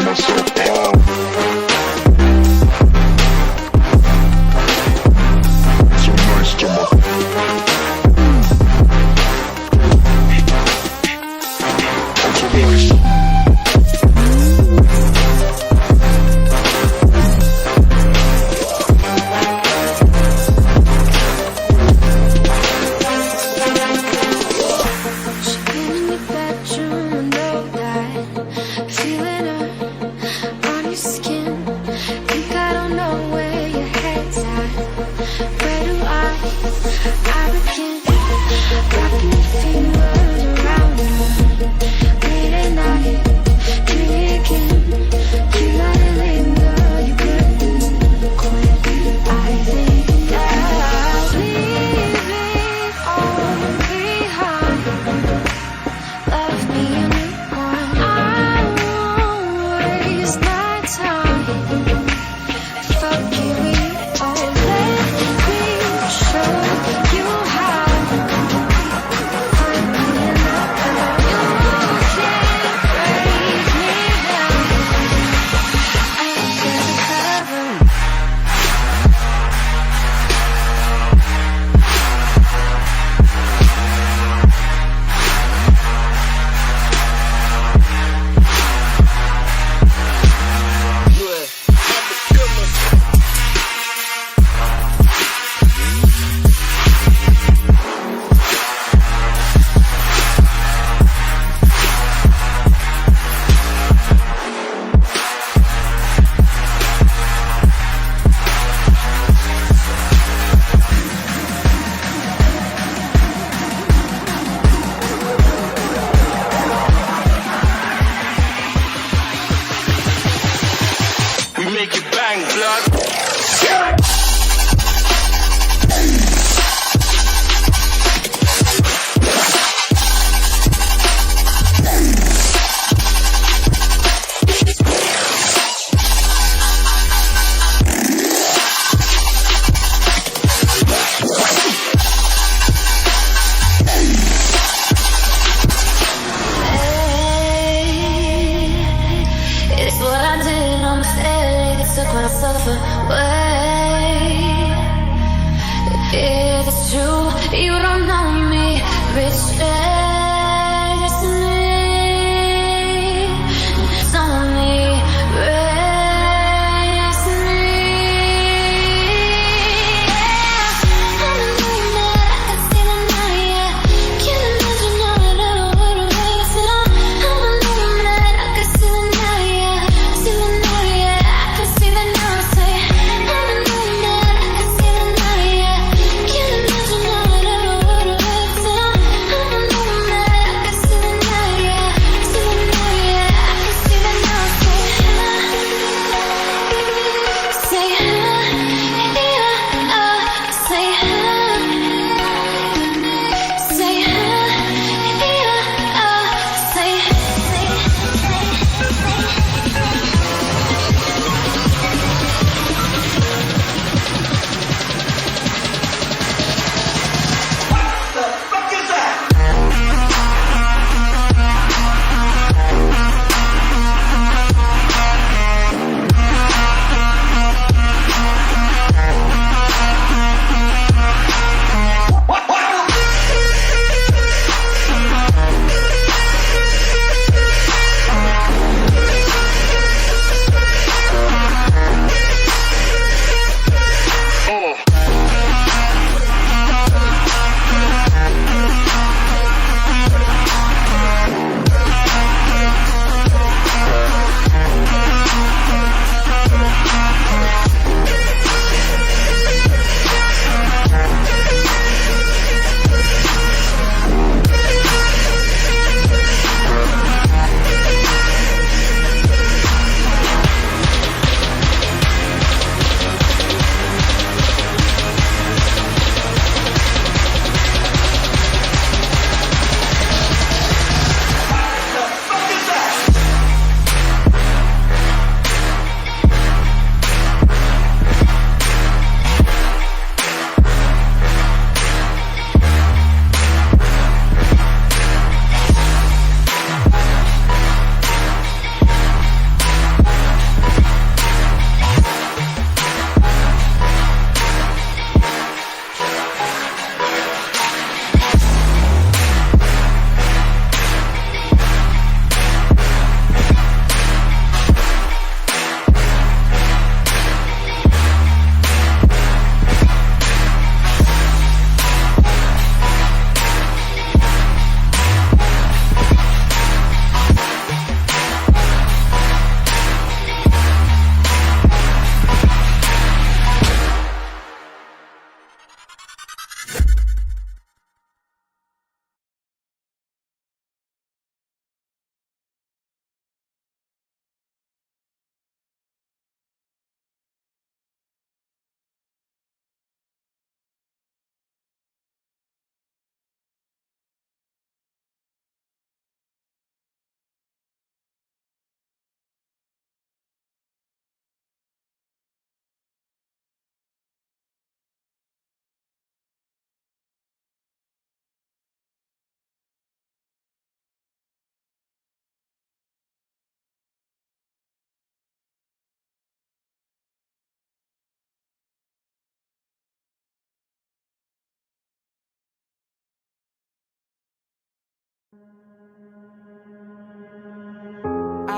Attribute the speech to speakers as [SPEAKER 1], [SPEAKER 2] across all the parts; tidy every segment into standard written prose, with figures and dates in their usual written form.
[SPEAKER 1] myself down. So nice to my I'm so nice. Make it bang, blood.
[SPEAKER 2] It's what I did on the ferry. Took myself away. If it's true, you don't know me. Rich destiny. It's only race me. Yeah, I'm a millionaire. I can see the night. Yeah, can't imagine how it ever would have lasted. I'm a millionaire. I can see the night. Yeah, see the night. Yeah, I can see the night. Say, I'm a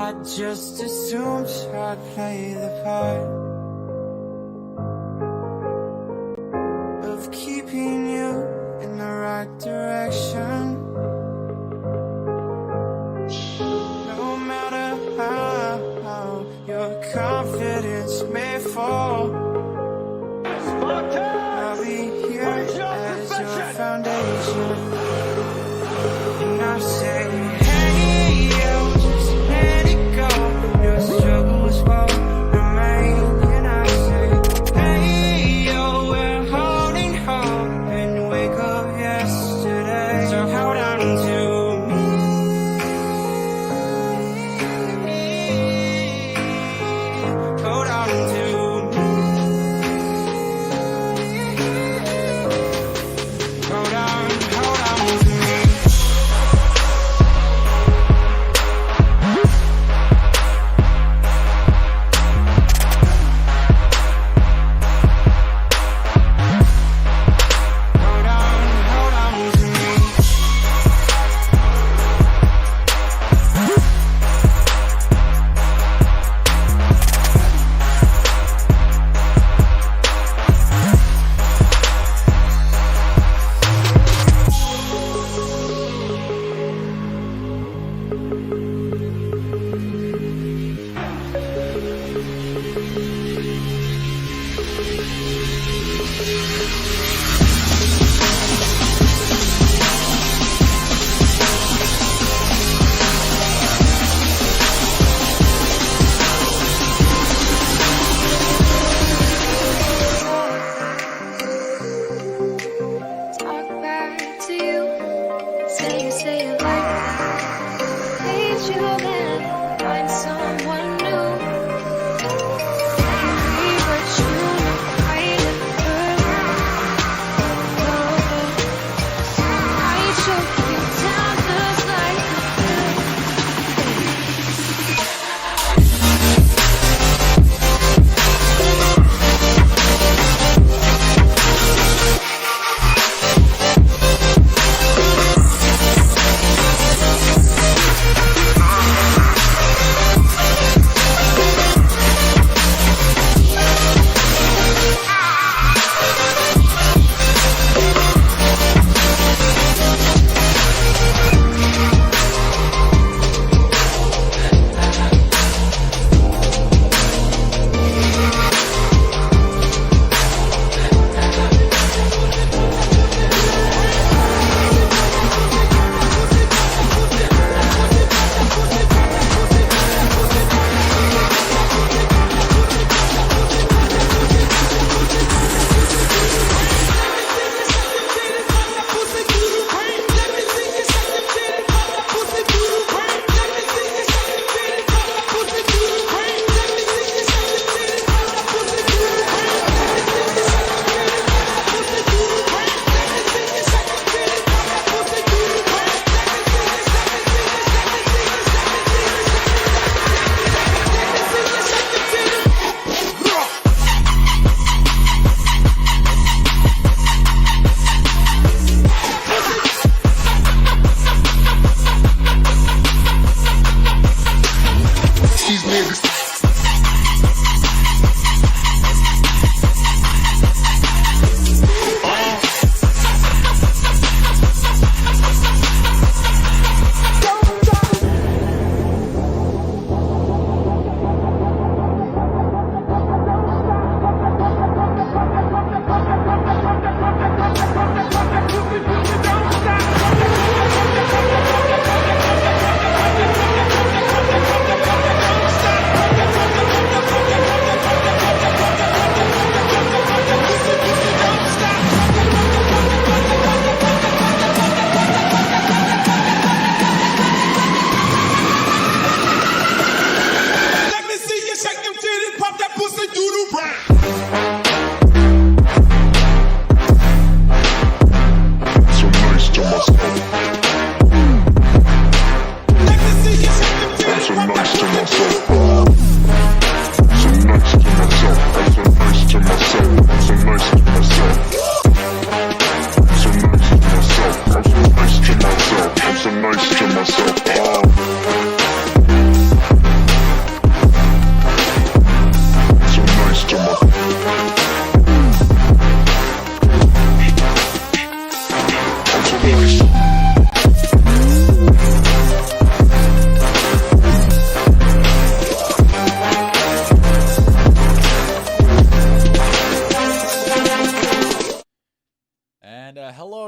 [SPEAKER 3] I just assumed I'd play the part of keeping you in the right direction. No matter how your confidence may fall, I'll be here as your foundation. And I say, hey, yo, just let it go. Your struggles will remain.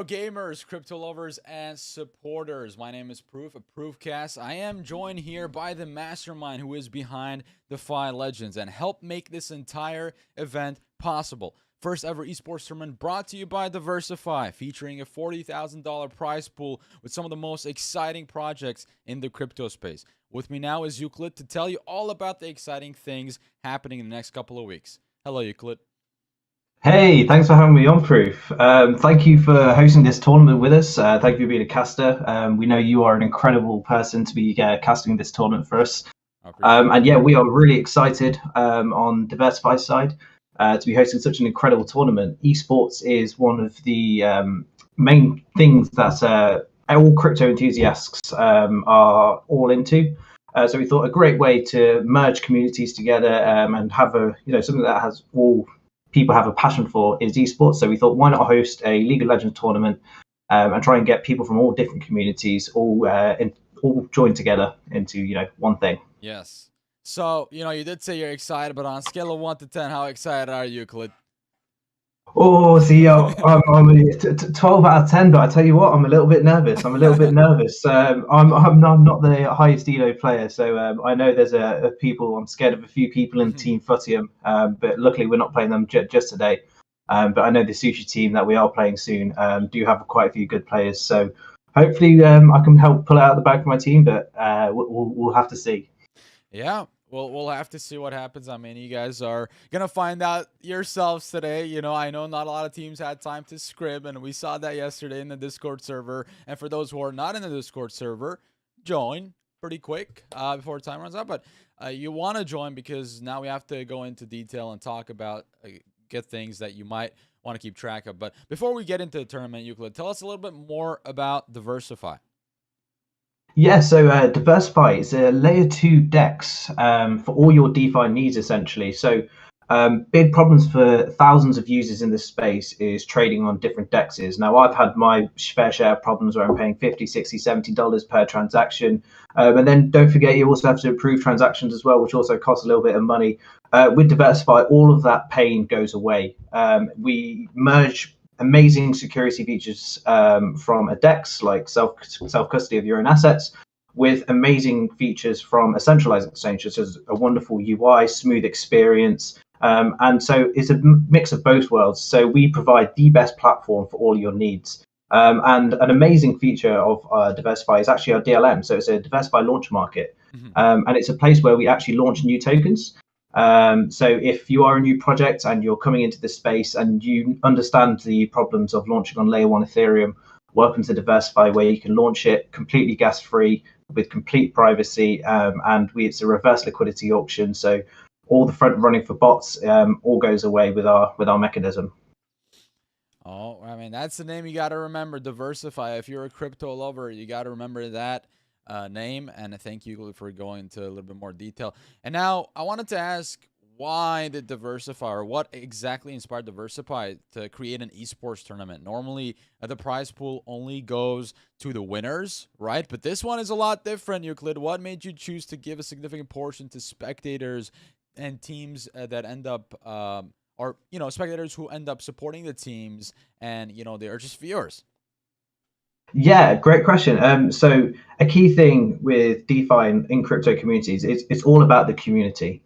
[SPEAKER 4] gamers, crypto lovers, and supporters. My name is Proof, a Proofcast. I am joined here by the mastermind who is behind DeFi Legends and helped make this entire event possible. First ever esports tournament brought to you by DeversiFi, featuring a $40,000 prize pool with some of the most exciting projects in the crypto space. With me now is Euclid to tell you all about the exciting things happening in the next couple of weeks. Hello, Euclid.
[SPEAKER 5] Hey, thanks for having me on, Proof. Thank you for hosting this tournament with us. Thank you for being a caster. We know you are an incredible person to be casting this tournament for us. And yeah, we are really excited on DeversiFi's side to be hosting such an incredible tournament. Esports is one of the main things that all crypto enthusiasts are all into. So we thought a great way to merge communities together and have something that has all people have a passion for is esports. So we thought, why not host a League of Legends tournament and try and get people from all different communities all joined together into one thing.
[SPEAKER 4] Yes. So you did say you're excited, but on a scale of 1 to 10, how excited are you, Euclid?
[SPEAKER 5] Oh, see, I'm 12 out of 10, but I tell you what, I'm a little bit nervous. I'm not the highest Elo player, so I know there's I'm scared of a few people in Team Footium, but luckily we're not playing them just today. But I know the Sushi team that we are playing soon do have quite a few good players, so hopefully I can help pull it out of the bag for my team, but we'll have to see.
[SPEAKER 4] Yeah. Well, we'll have to see what happens. I mean, you guys are going to find out yourselves today. I know not a lot of teams had time to scrib, and we saw that yesterday in the Discord server. And for those who are not in the Discord server, join pretty quick before time runs out. But you want to join because now we have to go into detail and talk about get things that you might want to keep track of. But before we get into the tournament, Euclid, tell us a little bit more about DeversiFi.
[SPEAKER 5] Yeah, so DeversiFi is a layer 2 DEX for all your DeFi needs, essentially. So big problems for thousands of users in this space is trading on different DEXs. Now, I've had my fair share of problems where I'm paying $50, $60, $70 per transaction. And then don't forget, you also have to approve transactions as well, which also costs a little bit of money. With DeversiFi, all of that pain goes away. We merge amazing security features from a DEX, like self-custody of your own assets, with amazing features from a centralized exchange, such as a wonderful UI, smooth experience. And so it's a mix of both worlds. So we provide the best platform for all your needs. And an amazing feature of DeversiFi is actually our DLM. So it's a DeversiFi launch market. And it's a place where we actually launch new tokens. So if you are a new project and you're coming into this space and you understand the problems of launching on layer 1 Ethereum, welcome to DeversiFi, where you can launch it completely gas free with complete privacy. And it's a reverse liquidity auction. So all the front running for bots all goes away with our mechanism.
[SPEAKER 4] Oh, I mean, that's the name you got to remember, DeversiFi. If you're a crypto lover, you got to remember that name. And thank you for going into a little bit more detail. And now I wanted to ask, why did DeversiFi, or what exactly inspired DeversiFi to create an esports tournament? Normally, the prize pool only goes to the winners, right? But this one is a lot different, Euclid. What made you choose to give a significant portion to spectators and teams that end up, or spectators who end up supporting the teams, and they are just viewers?
[SPEAKER 5] Yeah, great question. So a key thing with DeFi in crypto communities is it's all about the community.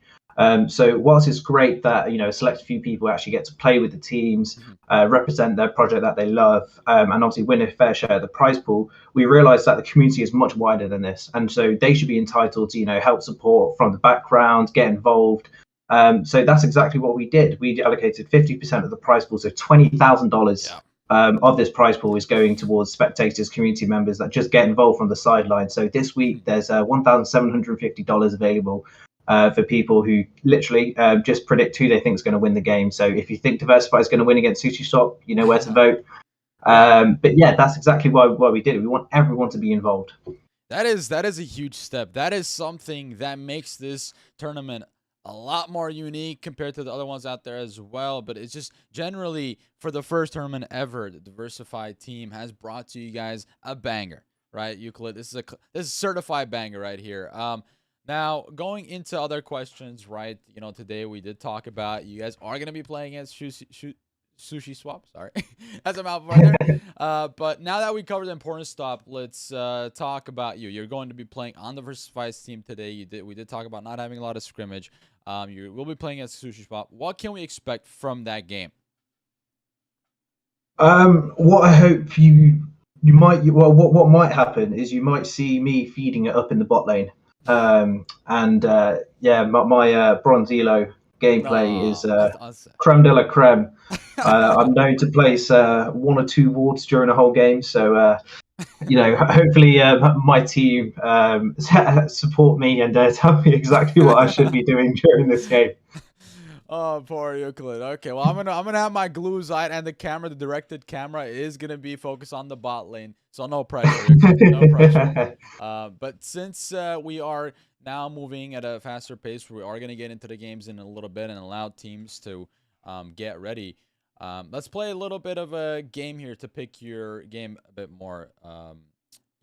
[SPEAKER 5] So whilst it's great that a select few people actually get to play with the teams, represent their project that they love, and obviously win a fair share of the prize pool, we realize that the community is much wider than this, and so they should be entitled to help support from the background, get involved. So that's exactly what we did. We allocated 50% of the prize pool, so $20,000 of this prize pool is going towards spectators, community members that just get involved from the sideline. So this week there's $1,750 available for people who literally just predict who they think is going to win the game. So if you think DeversiFi is going to win against SushiSwap, you know where to vote. But yeah, that's exactly why we did it. We want everyone to be involved.
[SPEAKER 4] That is a huge step. That is something that makes this tournament a lot more unique compared to the other ones out there as well. But it's just generally, for the first tournament ever, the DeversiFi team has brought to you guys a banger, right, Euclid? This is a certified banger right here. Now, going into other questions, right, today we did talk about you guys are going to be playing against SushiSwap. Sorry, that's a mouthful right there. But now that we covered the important stuff, let's talk about you. You're going to be playing on the DeversiFi's team today. We did talk about not having a lot of scrimmage. You will be playing as SushiSwap. What can we expect from that game?
[SPEAKER 5] What I hope what might happen is you might see me feeding it up in the bot lane. Yeah, my Bronze Elo gameplay is creme de la creme. I'm known to place 1 or 2 wards during a whole game, so hopefully my team support me and tell me exactly what I should be doing during this game.
[SPEAKER 4] Oh, poor Euclid. Okay, well, I'm gonna have my glue side, and the directed camera is gonna be focused on the bot lane, so no pressure, Euclid, no pressure. But since we are now moving at a faster pace, we are gonna get into the games in a little bit and allow teams to get ready. Let's play a little bit of a game here to pick your game a bit more,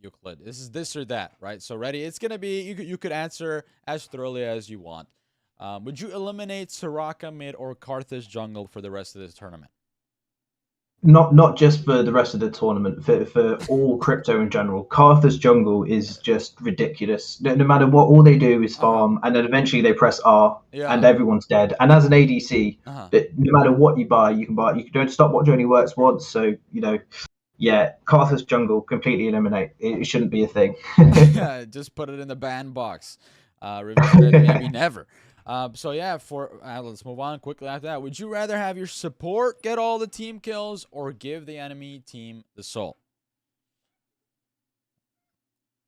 [SPEAKER 4] Euclid. This is this or that, right? So ready? It's gonna be you could answer as thoroughly as you want. Would you eliminate Soraka mid or Karthus jungle for the rest of this tournament?
[SPEAKER 5] Not just for the rest of the tournament, for all crypto in general. Karthus jungle is just ridiculous. No matter what, all they do is farm, and then eventually they press R, and everyone's dead. And as an ADC, no matter what you buy, you can buy. You don't stop watch only works once, so yeah, Karthus jungle completely eliminate. It shouldn't be a thing.
[SPEAKER 4] Yeah, just put it in the ban box. Revisit it maybe never. So yeah, let's move on quickly after that. Would you rather have your support get all the team kills or give the enemy team the soul?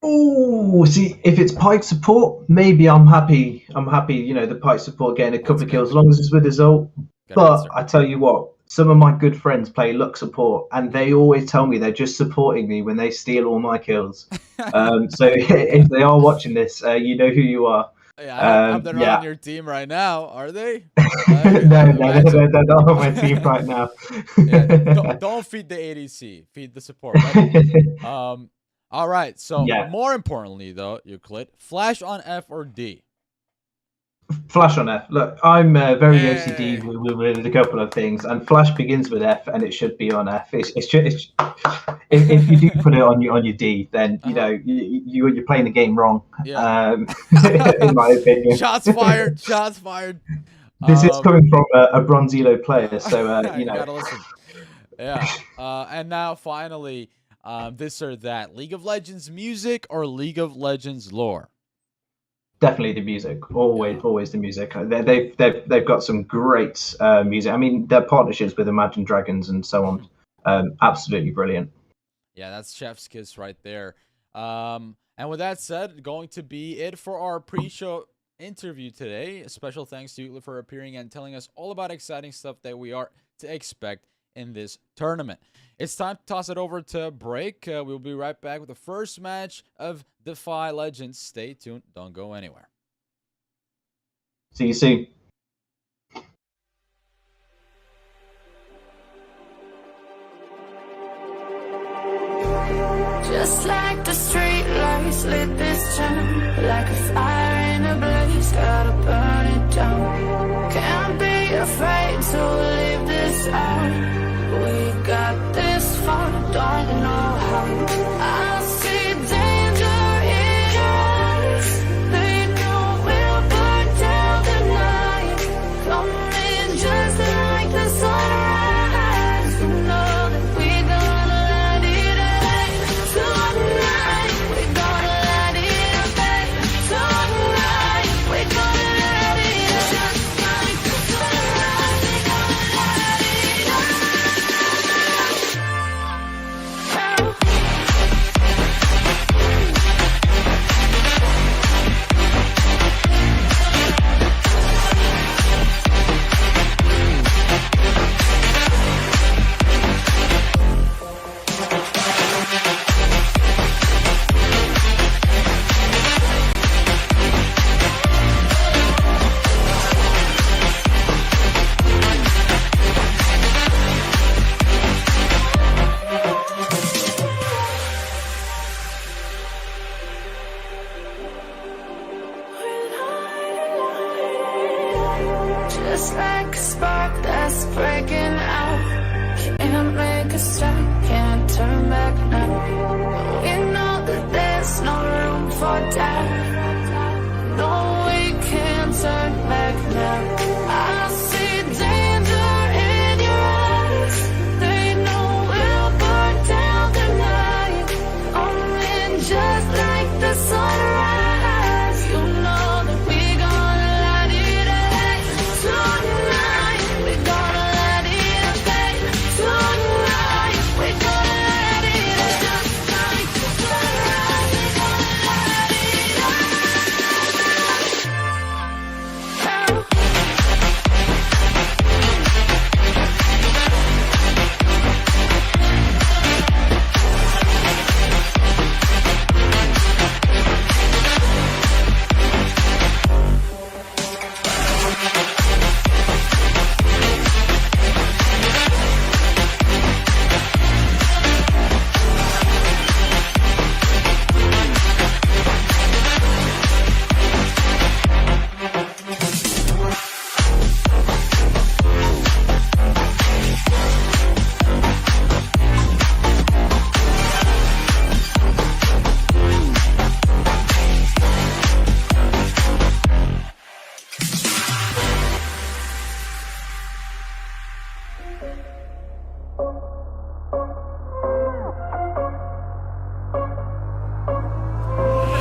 [SPEAKER 5] Oh, see, if it's Pike support, maybe I'm happy. The Pike support getting a couple of kills as long as it's with his ult. But I tell you what, some of my good friends play Luck support, and they always tell me they're just supporting me when they steal all my kills. So if they are watching this, you know who you are.
[SPEAKER 4] Yeah, they're not on your team right now, are they?
[SPEAKER 5] No, they're not on my team right now.
[SPEAKER 4] Yeah, don't feed the ADC, feed the support. Right? All right. So more importantly, though, Euclid, flash on F or D?
[SPEAKER 5] Flash on F. Look, I'm very OCD with a couple of things, and flash begins with F, and it should be on F. If you do put it on your D, then you're playing the game wrong.
[SPEAKER 4] Yeah.
[SPEAKER 5] In my opinion.
[SPEAKER 4] Shots fired. Shots fired.
[SPEAKER 5] This is coming from a Bronze Elo player, so
[SPEAKER 4] you gotta listen. Yeah. And now finally, this or that: League of Legends music or League of Legends lore?
[SPEAKER 5] Definitely the music. Always the music. They've got some great music. I mean, their partnerships with Imagine Dragons and so on, absolutely brilliant.
[SPEAKER 4] Yeah, that's chef's kiss right there. And with that said, going to be it for our pre-show interview today. A special thanks to you for appearing and telling us all about exciting stuff that we are to expect in this tournament. It's time to toss it over to break. We'll be right back with the first match of DeFi Legends. Stay tuned. Don't go anywhere.
[SPEAKER 5] See you soon.
[SPEAKER 2] Just like the street lights lit this town, like a fire in a blaze, gotta burn it down. Can't be afraid to leave this out. We got this far, don't know how. I see danger in your eyes. They know we'll burn down the night. Coming just like the sunrise. You know that we're gonna light it up. Tonight, we're gonna light it up. Tonight, we're gonna light it up. Just like the sunrise, we're gonna light it up. Just like a spark that's breaking out. can't make a stop, can't turn back now. We know that there's no room for doubt. No, we can't turn back now. I see danger in your eyes. They know we'll burn down tonight. Only just like the sunrise. You know that we gonna light it up tonight. We gonna light it up tonight. We gonna light it up just like the sunrise. We gonna light it up now.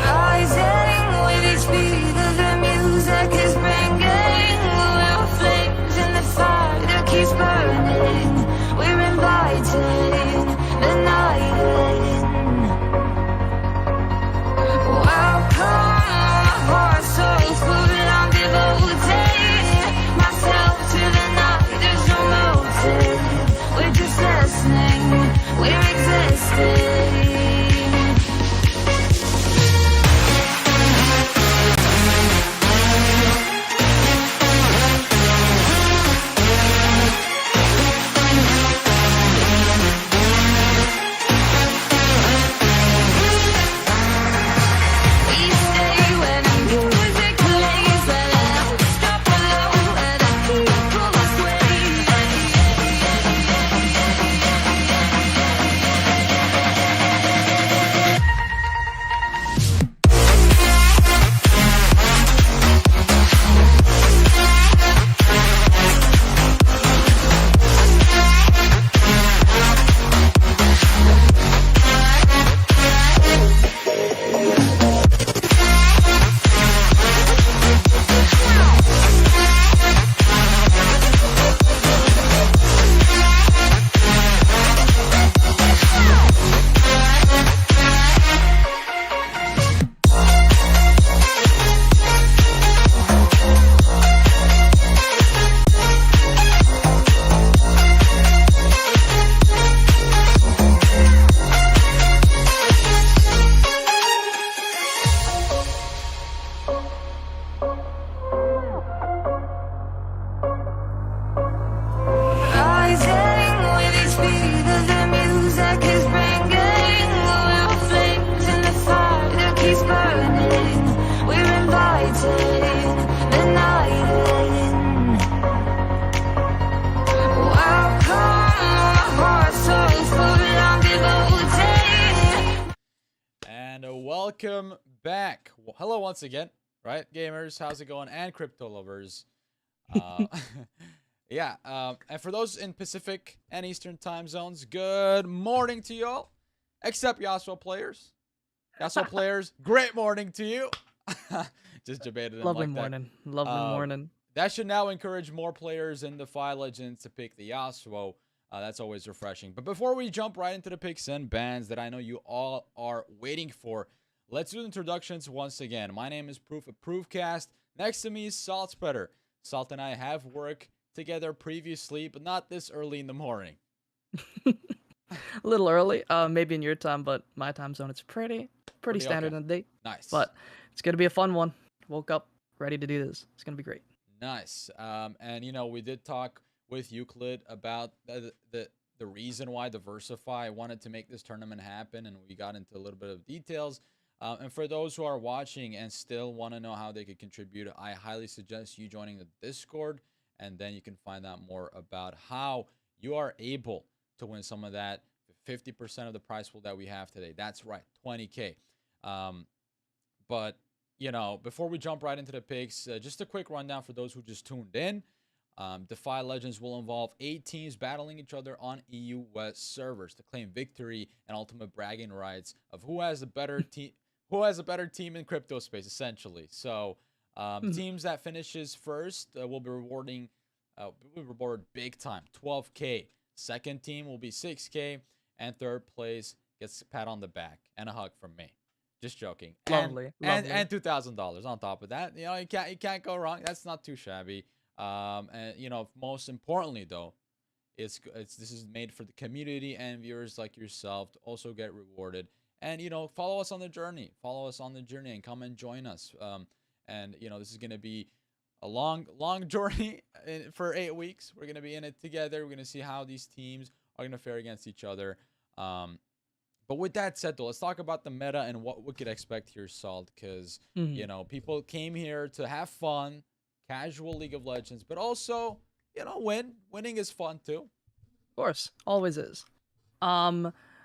[SPEAKER 2] Rising with each beat of the music is bringing little flames in the fire that keeps burning. We're inviting the night in. Welcome, my heart so full, I'm devoting myself to the night. There's no motive, we're just listening, we're existing. We stay when the music plays, let out, drop below, let the beat pull us away. Rising with each beat of the music is bringing little flames in the fire that keeps burning. We're inviting the night in. Welcome, my heart so full, I'm devoting.
[SPEAKER 4] And welcome back. Hello once again, right, gamers? How's it going? And crypto lovers. Yeah, and for those in Pacific and Eastern time zones, good morning to you all, except Yasuo players. Yasuo players, great morning to you. Just debated them
[SPEAKER 6] Lovely
[SPEAKER 4] like that.
[SPEAKER 6] morning. Lovely morning.
[SPEAKER 4] That should now encourage more players in DeFi Legends to pick the Yasuo. That's always refreshing. But before we jump right into the picks and bans that I know you all are waiting for, let's do the introductions once again. My name is Proof of Proofcast. Next to me is Salt Spreader. Salt and I have worked together previously, but not this early in the morning.
[SPEAKER 6] A little early, maybe in your time, but my time zone it's pretty standard
[SPEAKER 4] okay.
[SPEAKER 6] in the day.
[SPEAKER 4] Nice.
[SPEAKER 6] But it's gonna be a fun one. Woke up ready to do this. It's gonna be great.
[SPEAKER 4] Nice. And you know, we did talk with Euclid about the reason why DeversiFi wanted to make this tournament happen, and we got into a little bit of details. And for those who are watching and still want to know how they could contribute, I highly suggest you joining the Discord, and then you can find out more about how you are able to win some of that 50% of the prize pool that we have today. That's right, 20K. But, you know, before we jump right into the picks, just a quick rundown for those who just tuned in. DeFi Legends will involve 8 teams battling each other on EU West servers to claim victory and ultimate bragging rights of who has a better team. Who has a better team in crypto space, essentially. So, teams that finishes first will be rewarded big time, 12K. Second team will be 6K, and third place gets a pat on the back and a hug from me. Just joking.
[SPEAKER 6] Lovely.
[SPEAKER 4] And $2,000 on top of that. You know, you can't go wrong. That's not too shabby. And you know, most importantly though, this is made for the community and viewers like yourself to also get rewarded. And you know, follow us on the journey. Follow us on the journey and come and join us. And you know, this is gonna be a long journey for 8 weeks. We're gonna be in it together. We're gonna see how these teams are gonna fare against each other. But with that said, though, let's talk about the meta and what we could expect here, Salt. Because you know, people came here to have fun, casual League of Legends, but also, you know, winning is fun too.
[SPEAKER 6] Of course, always is.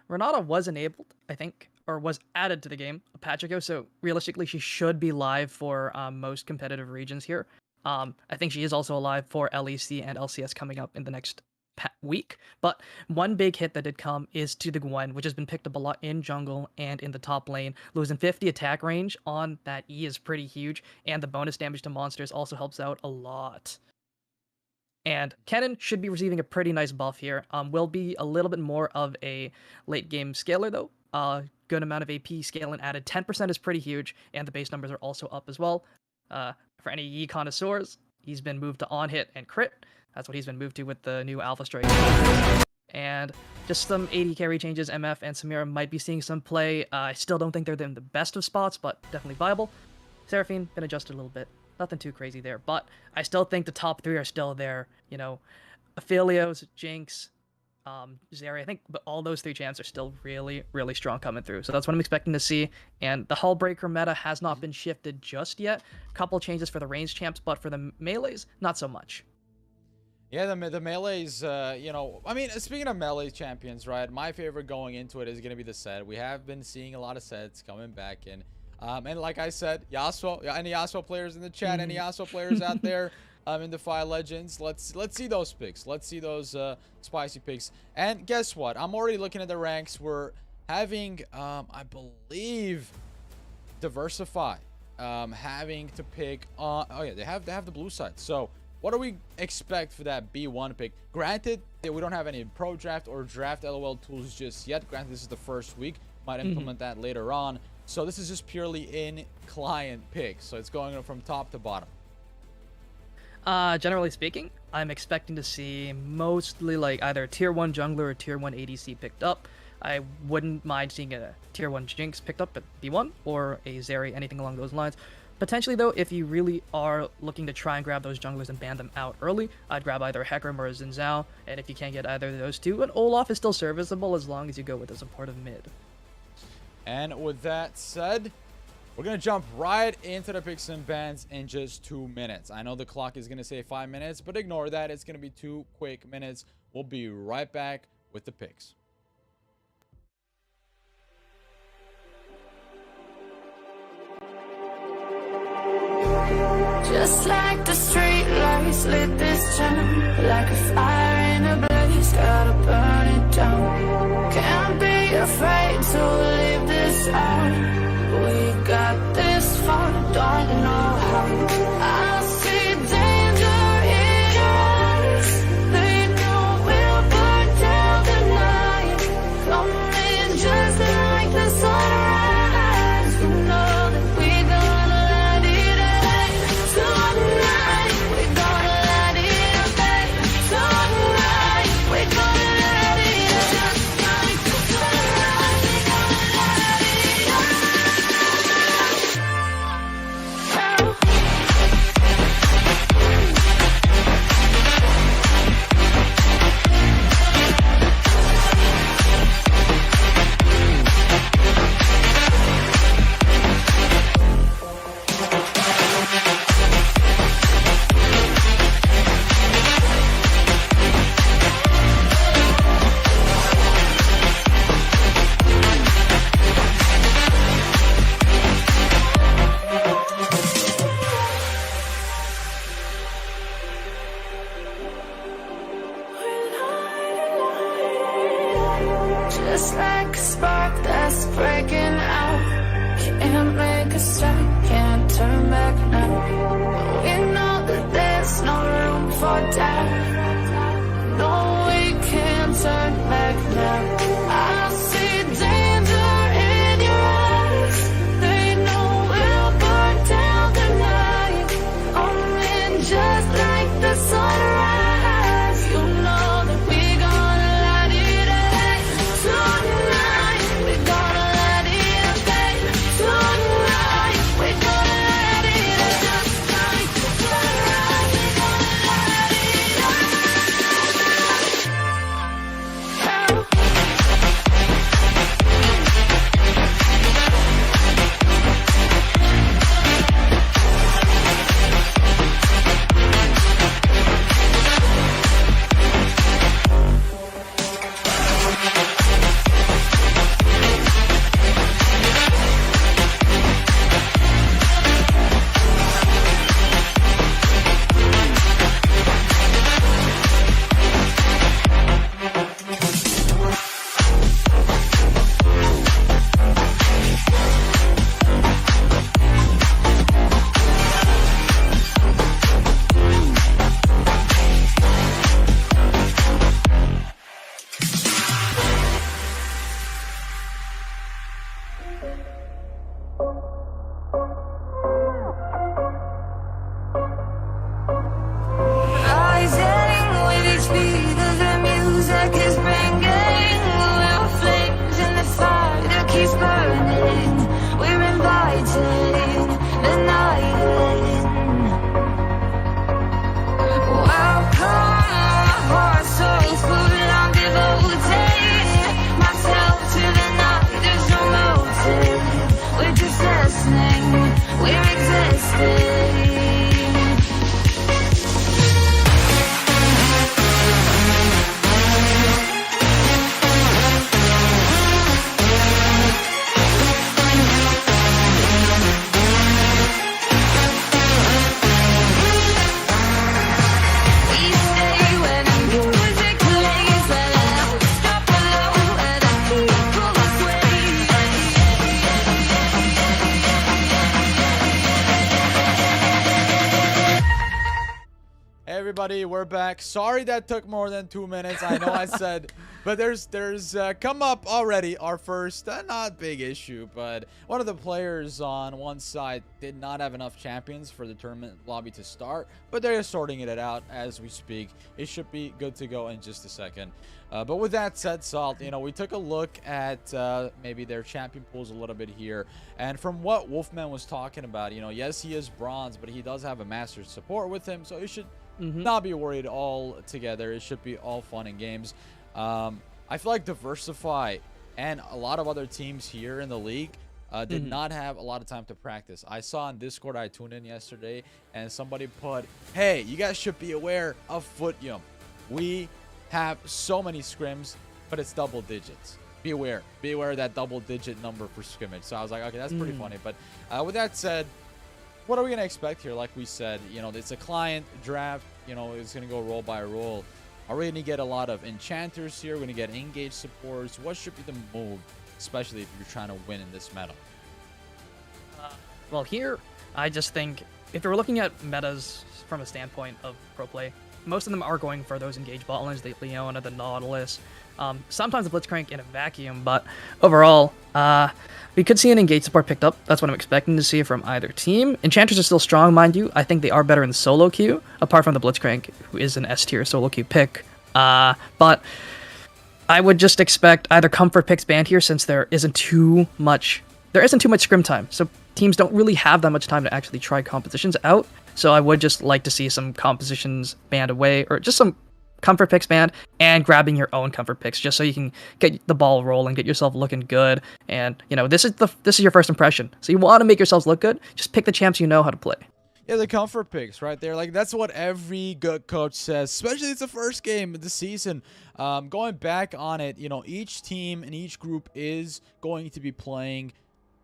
[SPEAKER 6] Renata was enabled, I think, or was added to the game a patch ago, so realistically she should be live for most competitive regions here. I think she is also alive for LEC and LCS coming up in the next week. But one big hit that did come is to the Gwen, which has been picked up a lot in jungle and in the top lane. Losing 50 attack range on that E is pretty huge, and the bonus damage to monsters also helps out a lot. And Kennen should be receiving a pretty nice buff here. Will be a little bit more of a late game scaler though. Good amount of AP scaling added. 10% is pretty huge, and the base numbers are also up as well. For any Yi connoisseurs, he's been moved to on hit and crit. That's what he's been moved to with the new Alpha Strike. And just some AD carry changes. MF and Samira might be seeing some play. I still don't think they're in the best of spots, but definitely viable. Seraphine been adjusted a little bit. Nothing too crazy there, but I still think the top 3 are still there. You know, Aphelios, Jinx, Zeri, I think, but all those 3 champs are still really, really strong coming through. So that's what I'm expecting to see. And the Hullbreaker meta has not been shifted just yet. A couple changes for the range champs, but for the melees, not so much.
[SPEAKER 4] Yeah, the melees, you know, I mean, speaking of melee champions, right, my favorite going into it is going to be the set. We have been seeing a lot of sets coming back in. And like I said, Yasuo, any Yasuo players in the chat, any Yasuo players out there in DeFi Legends, let's see those picks. Let's see those spicy picks. And guess what? I'm already looking at the ranks. We're having, I believe, DeversiFi having to pick on. Oh yeah, they have the blue side. So what do we expect for that B1 pick? Granted, we don't have any pro draft or draft LOL tools just yet. Granted, this is the first week. Might implement that later on. So this is just purely in client picks. So it's going from top to bottom.
[SPEAKER 6] Generally speaking, I'm expecting to see mostly like either a tier 1 jungler or tier 1 ADC picked up. I wouldn't mind seeing a tier 1 Jinx picked up at B1 or a Zeri, anything along those lines. Potentially though, if you really are looking to try and grab those junglers and ban them out early, I'd grab either a Hecarim or a Xin Zhao. And if you can't get either of those two, an Olaf is still serviceable as long as you go with a supportive mid.
[SPEAKER 4] And with that said, we're going to jump right into the picks and bans in just 2 minutes. I know the clock is going to say 5 minutes, but ignore that. It's going to be 2 quick minutes. We'll be right back with the picks.
[SPEAKER 2] Just like the street lights lit this town, like a fire in a blaze, gotta burn it down. Can't be afraid to leave this out. We got this far, don't know how. I see danger in your eyes. They know we'll burn down the night. Coming just like the sunrise. You know that we gonna light it up tonight. We gonna light it up tonight. We gonna light it up just like the sunrise. We gonna light it up. Just like a spark that's breaking out. Can't make a stop, can't turn back now. We know that there's no room for doubt. No, we can't turn back now. I see danger in your eyes. They know we'll burn down the night. Only just like the sunrise. You know that we gonna light it up tonight. We gonna light it up tonight. We gonna light it up just like the sunrise. We gonna light it up. Rising with each beat of the music is bringing little flames in the fire that keeps burning. We're inviting the night in. Welcome, my heart so full, I'm devoting myself to the night. There's no motive, we're just listening, we're existing. We stay when the music plays, when the lights drop low and the people sway.
[SPEAKER 4] Hey everybody, we're back. Sorry that took more than 2 minutes. I know I said, but there's come up already our first not big issue, but one of the players on one side did not have enough champions for the tournament lobby to start, but they're sorting it out as we speak. It should be good to go in just a second. But with that said, Salt, you know, we took a look at maybe their champion pools a little bit here, and from what Wolfman was talking about, you know, yes, he is bronze, but he does have a master support with him, so it should not be worried all together. It should be all fun and games. I feel like DeversiFi and a lot of other teams here in the league did not have a lot of time to practice. I saw on Discord, I tuned in yesterday, and somebody put, hey, you guys should be aware of Footium. We have so many scrims, but it's double digits. Be aware of that double digit number for scrimmage. So I was like, okay, that's pretty funny. But with that said, what are we going to expect here? Like we said, you know, it's a client draft, you know, it's going to go role by role. Are we going to get a lot of enchanters here? We're going to get engaged supports. What should be the move, especially if you're trying to win in this meta?
[SPEAKER 6] Well, here, I just think if you're looking at metas from a standpoint of pro play, most of them are going for those engaged bot lanes, the Leona, the Nautilus, sometimes the Blitzcrank in a vacuum, but overall, we could see an engaged support picked up. That's what I'm expecting to see from either team. Enchanters are still strong, mind you. I think they are better in solo queue, apart from the Blitzcrank, who is an S-tier solo queue pick. But I would just expect either comfort picks banned here, since there isn't too much scrim time. So teams don't really have that much time to actually try compositions out. So I would just like to see some compositions banned away, or just some comfort picks banned, and grabbing your own comfort picks, just so you can get the ball rolling, get yourself looking good. And you know, this is your first impression, so you want to make yourselves look good. Just pick the champs you know how to play.
[SPEAKER 4] Yeah, the comfort picks right there. Like, that's what every good coach says, especially it's the first game of the season. Going back on it, you know, each team and each group is going to be playing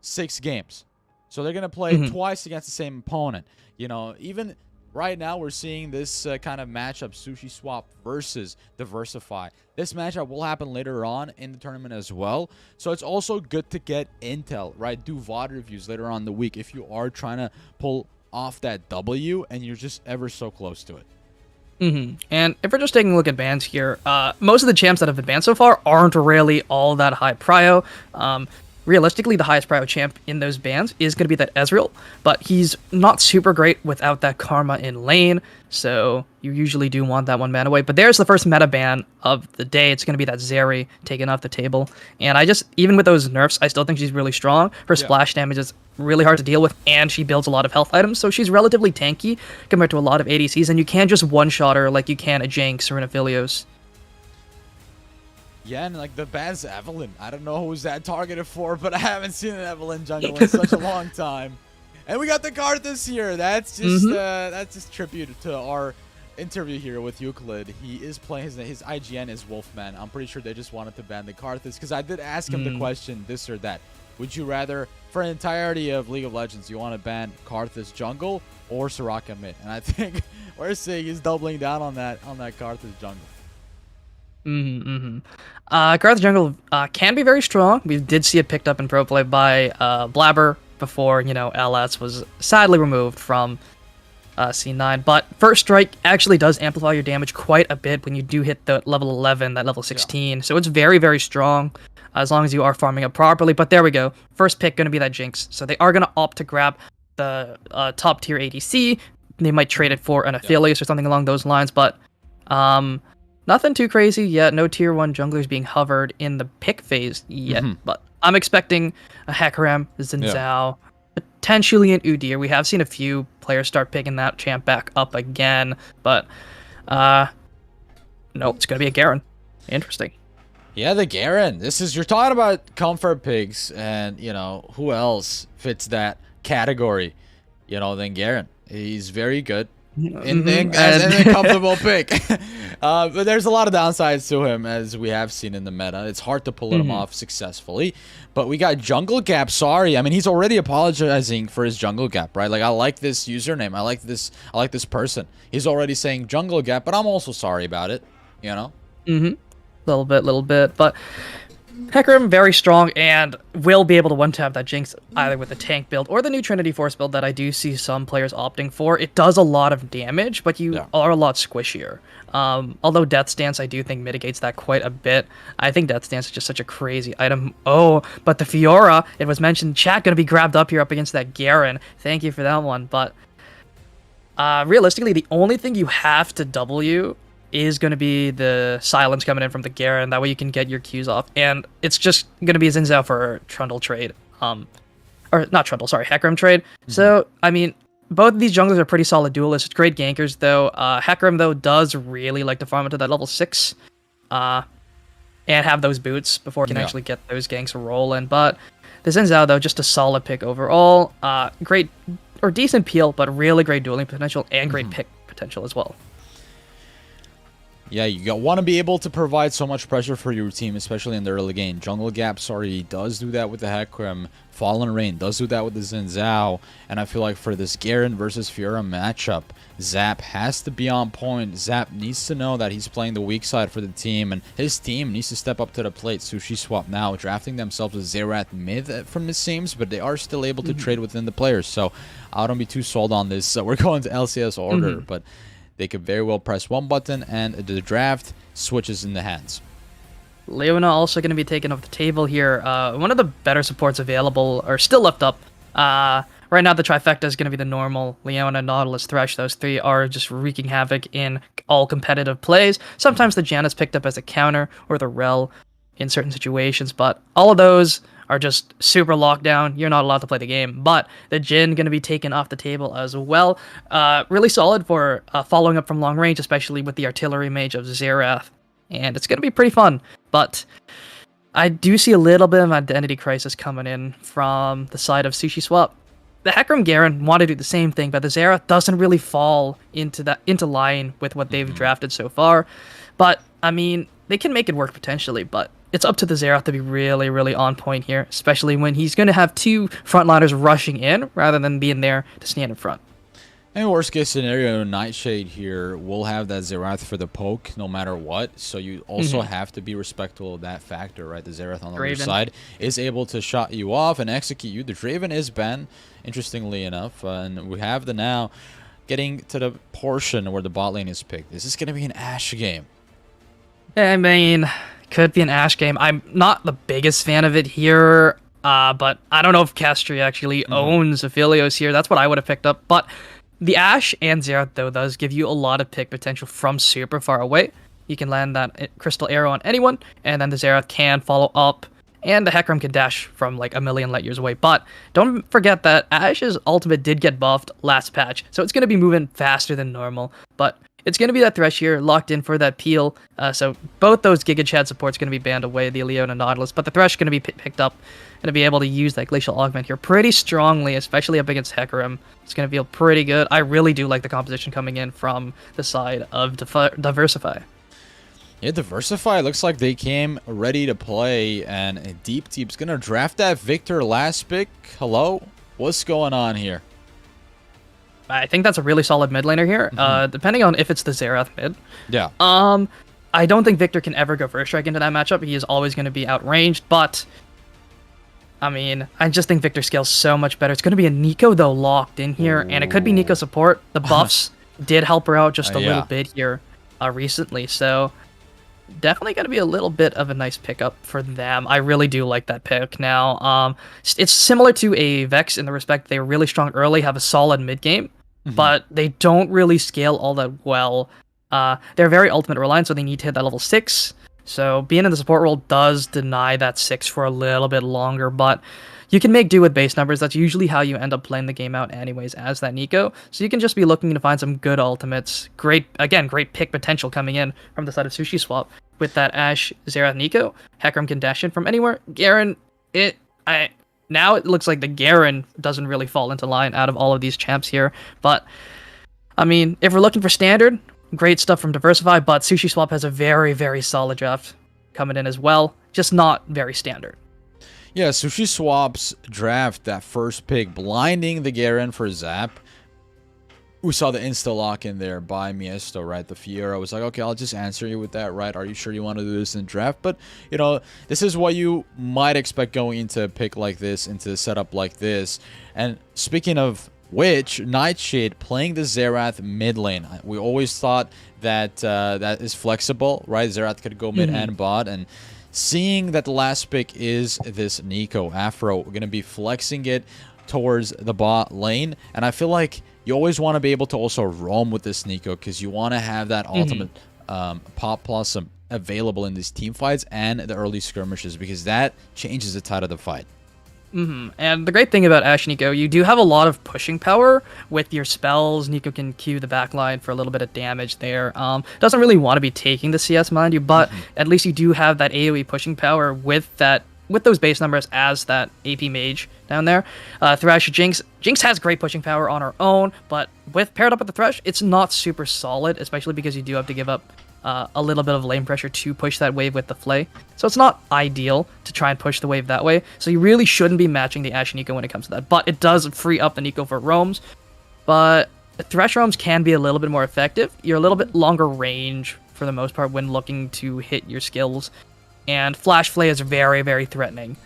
[SPEAKER 4] 6 games. So they're going to play twice against the same opponent. You know, even right now we're seeing this kind of matchup, SushiSwap versus DeversiFi. This matchup will happen later on in the tournament as well. So it's also good to get intel, right? Do VOD reviews later on in the week if you are trying to pull off that W and you're just ever so close to it.
[SPEAKER 6] And if we're just taking a look at bans here, most of the champs that have been banned so far aren't really all that high prio. Realistically, the highest prio champ in those bans is going to be that Ezreal, but he's not super great without that Karma in lane, so you usually do want that one mana away. But there's the first meta ban of the day. It's going to be that Zeri taken off the table. And even with those nerfs, I still think she's really strong. Her splash damage is really hard to deal with, and she builds a lot of health items, so she's relatively tanky compared to a lot of ADCs, and you can't just one-shot her like you can a Jinx or an Aphelios.
[SPEAKER 4] Yeah, and like the ban's Evelyn. I don't know who's that targeted for, but I haven't seen an Evelyn jungle in such a long time. And we got the Karthus here. That's just tribute to our interview here with Euclid. He is playing his IGN is Wolfman. I'm pretty sure they just wanted to ban the Karthus because I did ask him the question, this or that. Would you rather, for an entirety of League of Legends, you want to ban Karthus jungle or Soraka mid? And I think we're seeing he's doubling down on that Karthus jungle.
[SPEAKER 6] Karthus jungle can be very strong. We did see it picked up in pro play by Blabber before, LS was sadly removed from C9. But First Strike actually does amplify your damage quite a bit when you do hit the level 11, that level 16. Yeah. So it's very, very strong as long as you are farming it properly. But there we go. First pick going to be that Jinx. So they are going to opt to grab the top tier ADC. They might trade it for an Aphelios or something along those lines. But nothing too crazy yet. No tier 1 junglers being hovered in the pick phase yet. But I'm expecting a Hecarim, Zinzao, potentially an Udyr. We have seen a few players start picking that champ back up again. But no, it's going to be a Garen. Interesting.
[SPEAKER 4] Yeah, the Garen. You're talking about comfort picks, and who else fits that category, than Garen. He's very good. As a comfortable pick. But there's a lot of downsides to him, as we have seen in the meta. It's hard to pull him off successfully. But we got Jungle Gap. Sorry, I mean, he's already apologizing for his Jungle Gap, right? Like, I like this username. I like this person. He's already saying Jungle Gap, but I'm also sorry about it.
[SPEAKER 6] Little bit, but Hecarim very strong and will be able to one-tap that Jinx either with the tank build or the new Trinity Force build that I do see some players opting for. It does a lot of damage, but you are a lot squishier. Although Death's Dance I do think mitigates that quite a bit. I think Death's Dance is just such a crazy item. Oh, but the Fiora, it was mentioned, chat going to be grabbed up here up against that Garen. Thank you for that one, but realistically, the only thing you have to W is going to be the silence coming in from the Garen. That way you can get your Qs off. And it's just going to be a Zinzao for Trundle trade. Or not Trundle, sorry, Hecarim trade. So, I mean, both of these junglers are pretty solid duelists. It's great gankers, though. Hecarim, though, does really like to farm into that level 6. And have those boots before he can actually get those ganks rolling. But the Zinzao, though, just a solid pick overall. Great, or decent peel, but really great dueling potential and great pick potential as well.
[SPEAKER 4] Yeah, you want to be able to provide so much pressure for your team, especially in the early game. Jungle Gap, sorry, does do that with the Hecarim. Fallen Rain does do that with the Zinzao. And I feel like for this Garen versus Fiora matchup, Zap has to be on point. Zap needs to know that he's playing the weak side for the team, and his team needs to step up to the plate. SushiSwap now drafting themselves a Xerath mid from the seams, but they are still able to trade within the players. So I don't be too sold on this. So we're going to LCS order, but they could very well press one button and the draft switches in the hands.
[SPEAKER 6] Leona also going to be taken off the table here. One of the better supports available are still left up. Right now, the trifecta is going to be the normal. Leona, Nautilus, Thresh, those three are just wreaking havoc in all competitive plays. Sometimes the Janna's picked up as a counter or the Rel in certain situations, but all of those are just super locked down. You're not allowed to play the game. But the Jhin going to be taken off the table as well. Really solid for following up from long range, especially with the artillery mage of Xerath. And it's going to be pretty fun. But I do see a little bit of identity crisis coming in from the side of SushiSwap. The Hecarim Garen want to do the same thing, but the Xerath doesn't really fall into line with what they've drafted so far. But, I mean, they can make it work potentially, but it's up to the Xerath to be really, really on point here, especially when he's going to have two frontliners rushing in rather than being there to stand in front.
[SPEAKER 4] And worst case scenario, Nightshade here will have that Zerath for the poke no matter what. So you also have to be respectful of that factor, right? The Zerath on the other side is able to shot you off and execute you. The Draven is banned, interestingly enough. And we have the now getting to the portion where the bot lane is picked. This is going to be an Ashe game.
[SPEAKER 6] I mean, could be an Ashe game. I'm not the biggest fan of it here, but I don't know if Castry actually owns Aphelios here. That's what I would have picked up. But the Ashe and Zerath, though, does give you a lot of pick potential from super far away. You can land that crystal arrow on anyone, and then the Zerath can follow up, and the Hecarim can dash from like a million light years away. But don't forget that Ashe's ultimate did get buffed last patch, so it's going to be moving faster than normal. But it's going to be that Thresh here, locked in for that peel. So both those Giga Chad supports going to be banned away, the Leona Nautilus. But the Thresh going to be picked up, going to be able to use that Glacial Augment here pretty strongly, especially up against Hecarim. It's going to feel pretty good. I really do like the composition coming in from the side of DeversiFi.
[SPEAKER 4] Yeah, DeversiFi looks like they came ready to play, and Deep's going to draft that Victor last pick. Hello? What's going on here?
[SPEAKER 6] I think that's a really solid mid laner here, depending on if it's the Zerath mid.
[SPEAKER 4] Yeah.
[SPEAKER 6] I don't think Victor can ever go first strike into that matchup. He is always going to be outranged, but I mean, I just think Victor scales so much better. It's going to be a Nico, though, locked in here, and it could be Nico support. The buffs did help her out just a little bit here recently, so definitely going to be a little bit of a nice pickup for them. I really do like that pick now. It's similar to a Vex in the respect they're really strong early, have a solid mid game, but they don't really scale all that well. They're very ultimate reliant, so they need to hit that level 6. So being in the support role does deny that 6 for a little bit longer, but you can make do with base numbers. That's usually how you end up playing the game out anyways as that Nico. So you can just be looking to find some good ultimates. Great pick potential coming in from the side of SushiSwap with that Ashe, Zerath, Nico. Hecarim can dash in from anywhere. Garen, now it looks like the Garen doesn't really fall into line out of all of these champs here. But, I mean, if we're looking for standard, great stuff from DeversiFi, but SushiSwap has a very, very solid draft coming in as well. Just not very standard.
[SPEAKER 4] Yeah, SushiSwap's draft, that first pick, blinding the Garen for Zap. We saw the insta-lock in there by Miesto, right? The Fiora was like, okay, I'll just answer you with that, right? Are you sure you want to do this in draft? But, you know, this is what you might expect going into a pick like this, into a setup like this. And speaking of which, Nightshade playing the Zerath mid lane. We always thought that that is flexible, right? Zerath could go mid and bot, and seeing that the last pick is this Nico Afro, we're going to be flexing it towards the bot lane. And I feel like you always want to be able to also roam with this Nico, because you want to have that ultimate pop plus available in these team fights and the early skirmishes, because that changes the tide of the fight.
[SPEAKER 6] And the great thing about Ashe Nico, you do have a lot of pushing power with your spells. Nico can queue the backline for a little bit of damage there. Doesn't really want to be taking the CS, mind you, but at least you do have that AoE pushing power with those base numbers as that AP mage down there. Thresh, Jinx has great pushing power on her own, but paired up with the Thresh, it's not super solid, especially because you do have to give up a little bit of lane pressure to push that wave with the Flay. So it's not ideal to try and push the wave that way. So you really shouldn't be matching the Ashe Nico when it comes to that. But it does free up the Nico for roams. But Thresh roams can be a little bit more effective. You're a little bit longer range for the most part when looking to hit your skills. And Flash Flay is very, very threatening,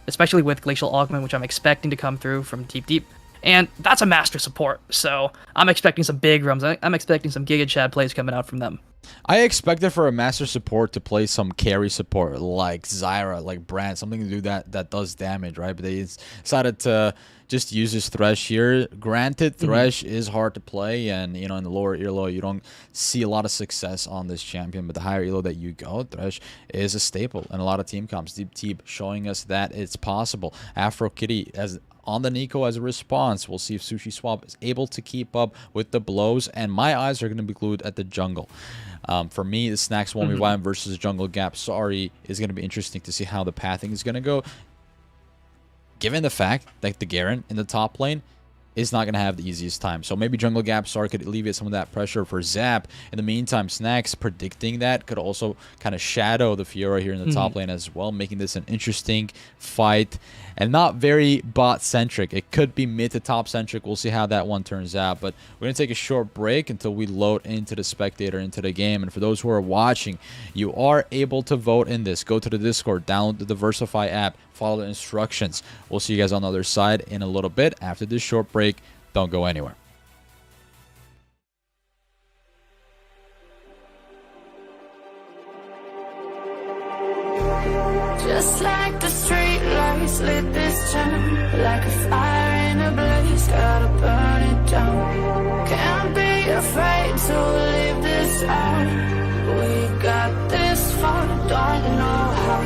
[SPEAKER 6] especially with Glacial Augment, which I'm expecting to come through from Deep. And that's a master support, so I'm expecting some big roams. I'm expecting some Giga Chad plays coming out from them.
[SPEAKER 4] I expected for a master support to play some carry support like Zyra, like Brand, something to do that does damage, right? But they decided to just use this Thresh here. Granted, Thresh is hard to play, and you know, in the lower elo you don't see a lot of success on this champion, but the higher elo that you go, Thresh is a staple in a lot of team comps. Deep showing us that it's possible. Afro Kitty as on the Nico as a response. We'll see if SushiSwap is able to keep up with the blows, and my eyes are going to be glued at the jungle. For me, the Snacks 1v1 versus Jungle Gap, sorry, is going to be interesting to see how the pathing is going to go. Given the fact that the Garen in the top lane is not going to have the easiest time. So maybe Jungle Gap Star could alleviate some of that pressure for Zap. In the meantime, Snacks predicting that could also kind of shadow the Fiora here in the top lane as well, making this an interesting fight and not very bot-centric. It could be mid to top-centric. We'll see how that one turns out. But we're going to take a short break until we load into the spectator, into the game. And for those who are watching, you are able to vote in this. Go to the Discord, download the DeversiFi app, follow the instructions. We'll see you guys on the other side in a little bit after this short break. Don't go anywhere.
[SPEAKER 2] Just like the street lights lit this town, like a fire in a blaze, gotta burn it down. Can't be afraid to leave this out. We got this far, don't know how.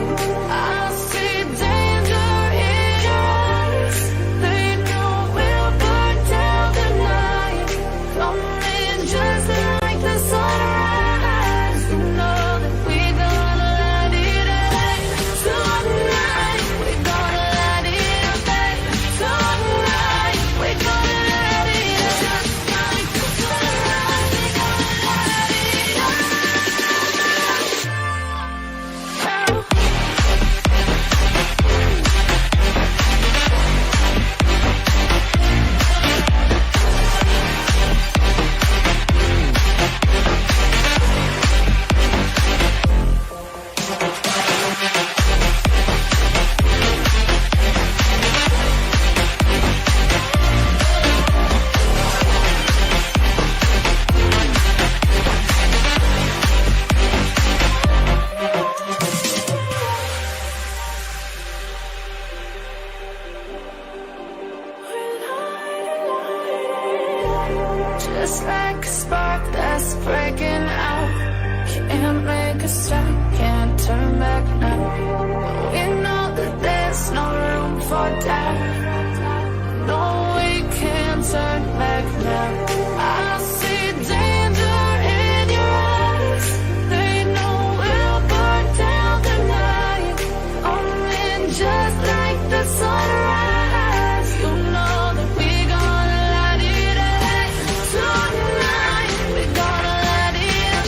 [SPEAKER 2] I see danger in your eyes. They know we'll burn down the night. Coming just like the sunrise. You know that we gonna light it up. Tonight, we gonna light it up. Tonight, we gonna light it up. Just like the sunrise, we gonna light it up. Just like a spark that's breaking out. Can't make a stop, can't turn back now. We know that there's no room for doubt. No, we can't turn back now. I see danger in your eyes. They know we'll burn down the night. Only just like the sunrise. You know that we gonna light it up. Tonight, we gonna light it up.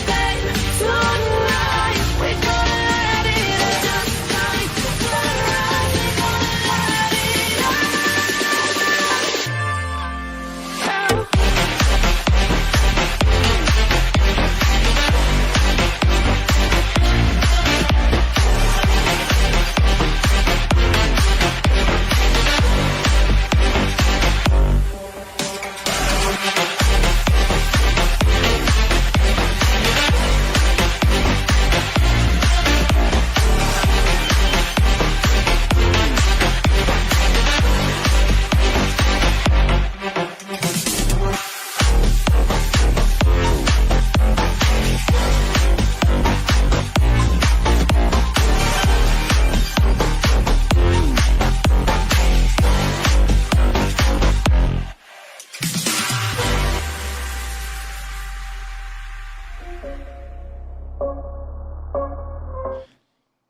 [SPEAKER 2] Tonight, we gonna light it up. Just like the sunrise, we gonna light it up.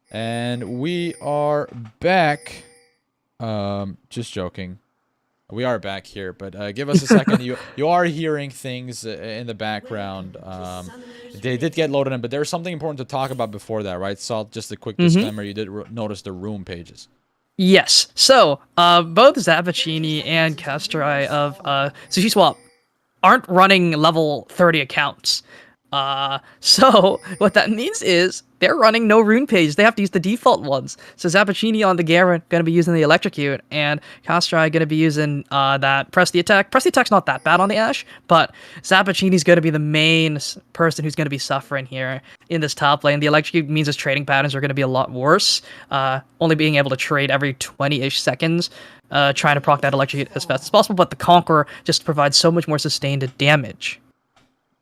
[SPEAKER 4] And we are back. Just joking. We are back here, but give us a second. You are hearing things in the background. They did get loaded in, but there's something important to talk about before that, right? Salt, just a quick disclaimer. You did notice the room pages.
[SPEAKER 6] Yes. So, both Zappaccini and Castrai of SushiSwap aren't running level 30 accounts. So what that means is they're running no rune pages. They have to use the default ones. So Zappaccini on the Garen going to be using the Electrocute, and Castrai going to be using that Press the Attack. Press the Attack's not that bad on the Ashe, but Zappaccini's going to be the main person who's going to be suffering here in this top lane. The Electrocute means his trading patterns are going to be a lot worse, only being able to trade every 20-ish seconds, trying to proc that Electrocute as fast as possible, but the Conqueror just provides so much more sustained damage.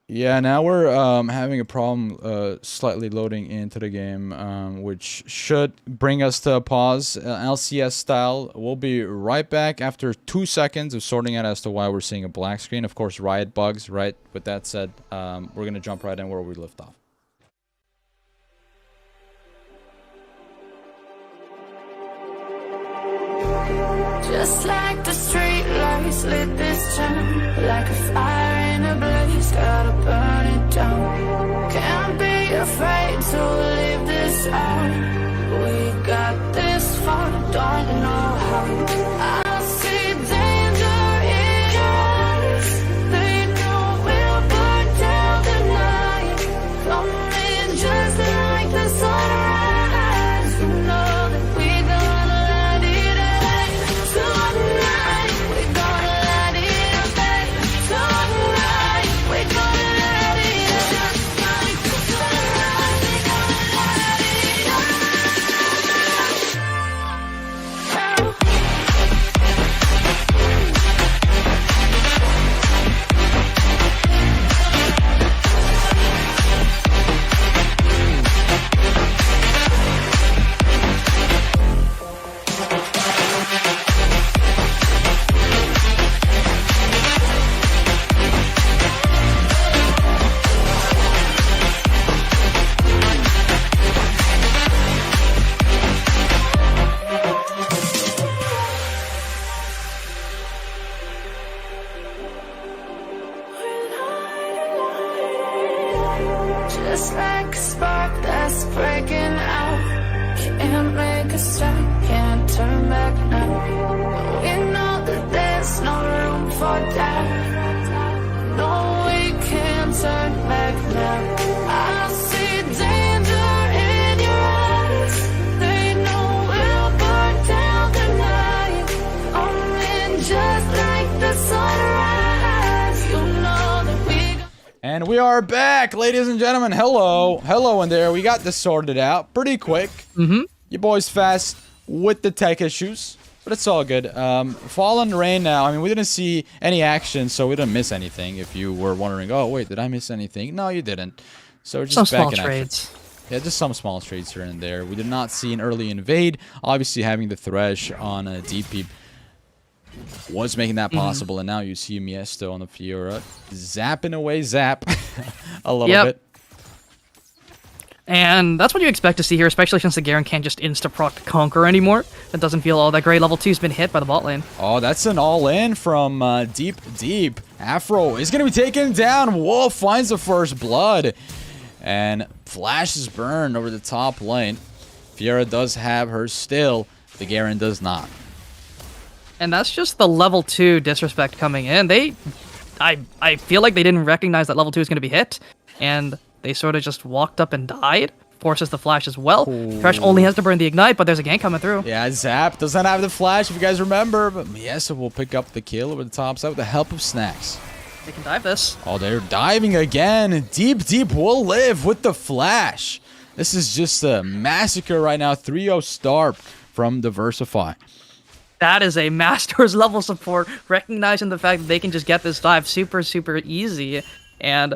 [SPEAKER 4] Yeah, now we're having a problem slightly loading into the game, which should bring us to a pause. LCS style. We'll be right back after 2 seconds of sorting out as to why we're seeing a black screen. Of course, Riot bugs, right? With that said, we're going to jump right in where we left off.
[SPEAKER 2] Just like the street lights lit this town, like a fire in a blaze, gotta burn it down. Can't be afraid to leave this out. We got this far, don't know how. I see danger in your eyes. They know we'll burn down the night. Coming just like the sunrise. You know that we gonna light it up tonight. We gonna light it up tonight. We gonna light it up like the sunrise. We gonna light it up. Just like a spark that's breaking out. Can't make a stop, can't turn back now. We know that there's no room for doubt. No, we can't turn back now. I see danger in your eyes. They know we'll burn down the night. Only just like the sunrise. You know that we
[SPEAKER 4] And we are back, ladies and gentlemen. Hello. Hello in there. We got this sorted out pretty quick. Your boy's fast with the tech issues, but it's all good. Fallen Rain now. I mean, we didn't see any action, so we didn't miss anything. If you were wondering, oh, wait, did I miss anything? No, you didn't. So we're just
[SPEAKER 6] Some
[SPEAKER 4] back
[SPEAKER 6] small
[SPEAKER 4] in action.
[SPEAKER 6] trades.
[SPEAKER 4] Yeah, just some small trades here and there. We did not see an early invade. Obviously, having the Thresh on a DP was making that possible, and now you see Miesto on the Fiora zapping away Zap a little bit.
[SPEAKER 6] And that's what you expect to see here, especially since the Garen can't just insta-proc Conquer anymore. That doesn't feel all that great. Level 2's been hit by the bot lane.
[SPEAKER 4] Oh, that's an all-in from Deep Deep. Afro is going to be taken down. Wolf finds the first blood. And Flash is burned over the top lane. Fiora does have her still. The Garen does not.
[SPEAKER 6] And that's just the level 2 disrespect coming in. I feel like they didn't recognize that level 2 is going to be hit. And they sort of just walked up and died. Forces the flash as well. Thresh only has to burn the ignite, but there's a gank coming through.
[SPEAKER 4] Yeah, Zap doesn't have the flash, if you guys remember. But Miesa will pick up the kill over the top side with the help of Snacks.
[SPEAKER 6] They can dive this.
[SPEAKER 4] Oh, they're diving again. Deep Deep will live with the flash. This is just a massacre right now. 3-0 start from DeversiFi.
[SPEAKER 6] That is a Masters level support, recognizing the fact that they can just get this dive super, super easy and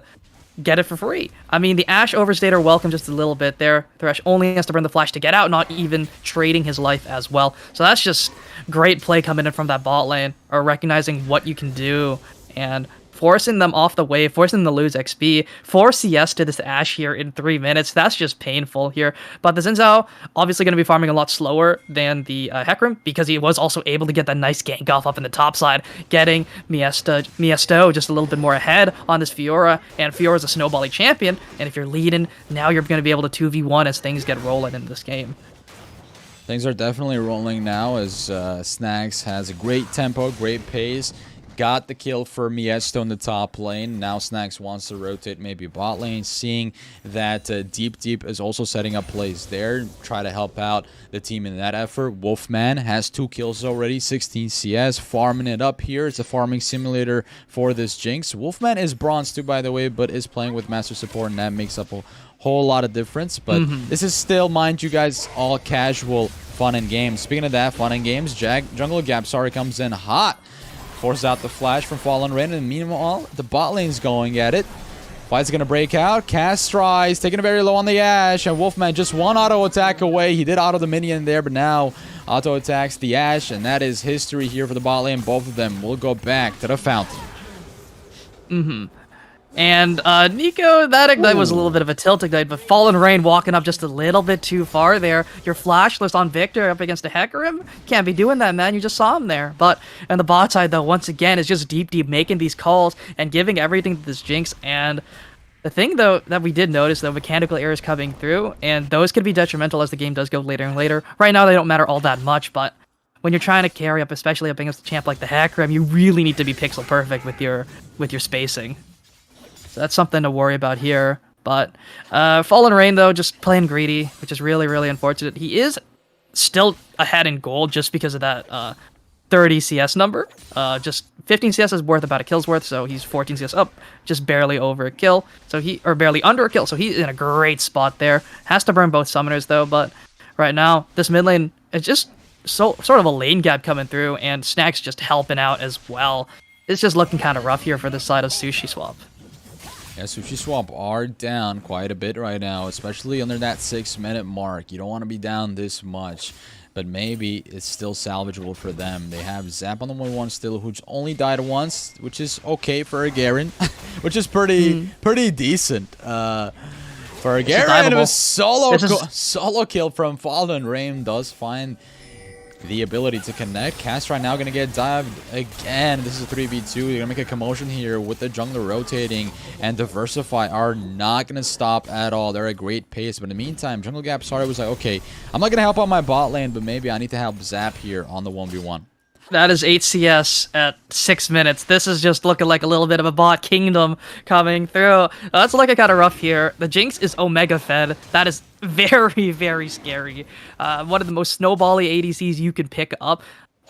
[SPEAKER 6] get it for free. I mean, the Ashe overstayed are welcome just a little bit there. Thresh only has to burn the flash to get out, not even trading his life as well. So that's just great play coming in from that bot lane, or recognizing what you can do and forcing them off the wave, forcing them to lose XP, 4 CS to this Ashe here in 3 minutes. That's just painful here. But the Xin Zhao obviously going to be farming a lot slower than the Hecarim, because he was also able to get that nice gank off up in the top side, getting Miesto just a little bit more ahead on this Fiora. And Fiora's a snowbally champion, and if you're leading, now you're going to be able to 2v1 as things get rolling in this game.
[SPEAKER 4] Things are definitely rolling now as Snacks has a great tempo, great pace. Got the kill for Miesto in the top lane. Now Snacks wants to rotate maybe bot lane, seeing that Deep Deep is also setting up plays there. Try to help out the team in that effort. Wolfman has 2 kills already, 16 CS, farming it up here. It's a farming simulator for this Jinx. Wolfman is bronze too, by the way, but is playing with Master Support, and that makes up a whole lot of difference. But this is still, mind you guys, all casual fun and games. Speaking of that, fun and games, Jungle Gap, sorry, comes in hot. Forces out the flash from Fallen Rain, and meanwhile, the bot lane's going at it. Fight's gonna break out. Cast tries, taking it very low on the Ashe, and Wolfman just one auto attack away. He did auto the minion there, but now auto attacks the Ashe, and that is history here for the bot lane. Both of them will go back to the fountain.
[SPEAKER 6] And Nico, that ignite was a little bit of a tilt ignite, but Fallen Rain walking up just a little bit too far there. Your flashless on Victor up against the Hecarim, can't be doing that, man. You just saw him there. But on the bot side, though, once again, is just deep making these calls and giving everything to this Jinx. And the thing, though, that we did notice, though, mechanical errors coming through, and those could be detrimental as the game does go later and later. Right now, they don't matter all that much, but when you're trying to carry up, especially up against a champ like the Hecarim, you really need to be pixel perfect with your spacing. So that's something to worry about here. But Fallen Rain, though, just playing greedy, which is really, really unfortunate. He is still ahead in gold just because of that 30 CS number. Just 15 CS is worth about a kill's worth, so he's 14 CS up, just barely over a kill. Or barely under a kill, so he's in a great spot there. Has to burn both summoners, though, but right now, this mid lane is just sort of a lane gap coming through, and Snack's just helping out as well. It's just looking kind of rough here for the side of SushiSwap.
[SPEAKER 4] Yeah, SushiSwap are down quite a bit right now, especially under that 6-minute mark. You don't want to be down this much, but maybe it's still salvageable for them. They have Zap on the 1-1 still, who's only died once, which is okay for a Garen, which is pretty decent. For a Garen, a solo kill from Fallen Rain does find the ability to connect. Cast right now going to get dived again. This is a 3v2. You're going to make a commotion here with the jungler rotating, and DeversiFi are not going to stop at all. They're at great pace, but in the meantime, Jungle Gap Sorry was like, okay, I'm not going to help out my bot lane, but maybe I need to help Zap here on the 1v1.
[SPEAKER 6] That is 8 CS at 6 minutes. This is just looking like a little bit of a bot kingdom coming through. That's looking kind of rough here. The Jinx is Omega fed. That is very, very scary. One of the most snowbally ADCs you can pick up.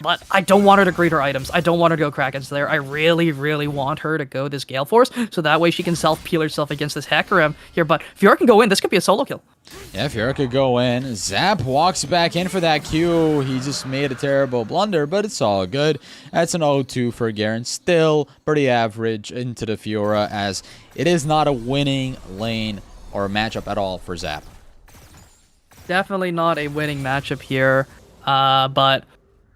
[SPEAKER 6] But I don't want her to greet her items. I don't want her to go Kraken's there. I really, really want her to go this Gale Force, so that way she can self-peel herself against this Hecarim here. But Fiora can go in. This could be a solo kill.
[SPEAKER 4] Yeah, Fiora could go in. Zap walks back in for that Q. He just made a terrible blunder, but it's all good. That's an 0-2 for Garen. Still pretty average into the Fiora, as it is not a winning lane or a matchup at all for Zap.
[SPEAKER 6] Definitely not a winning matchup here, but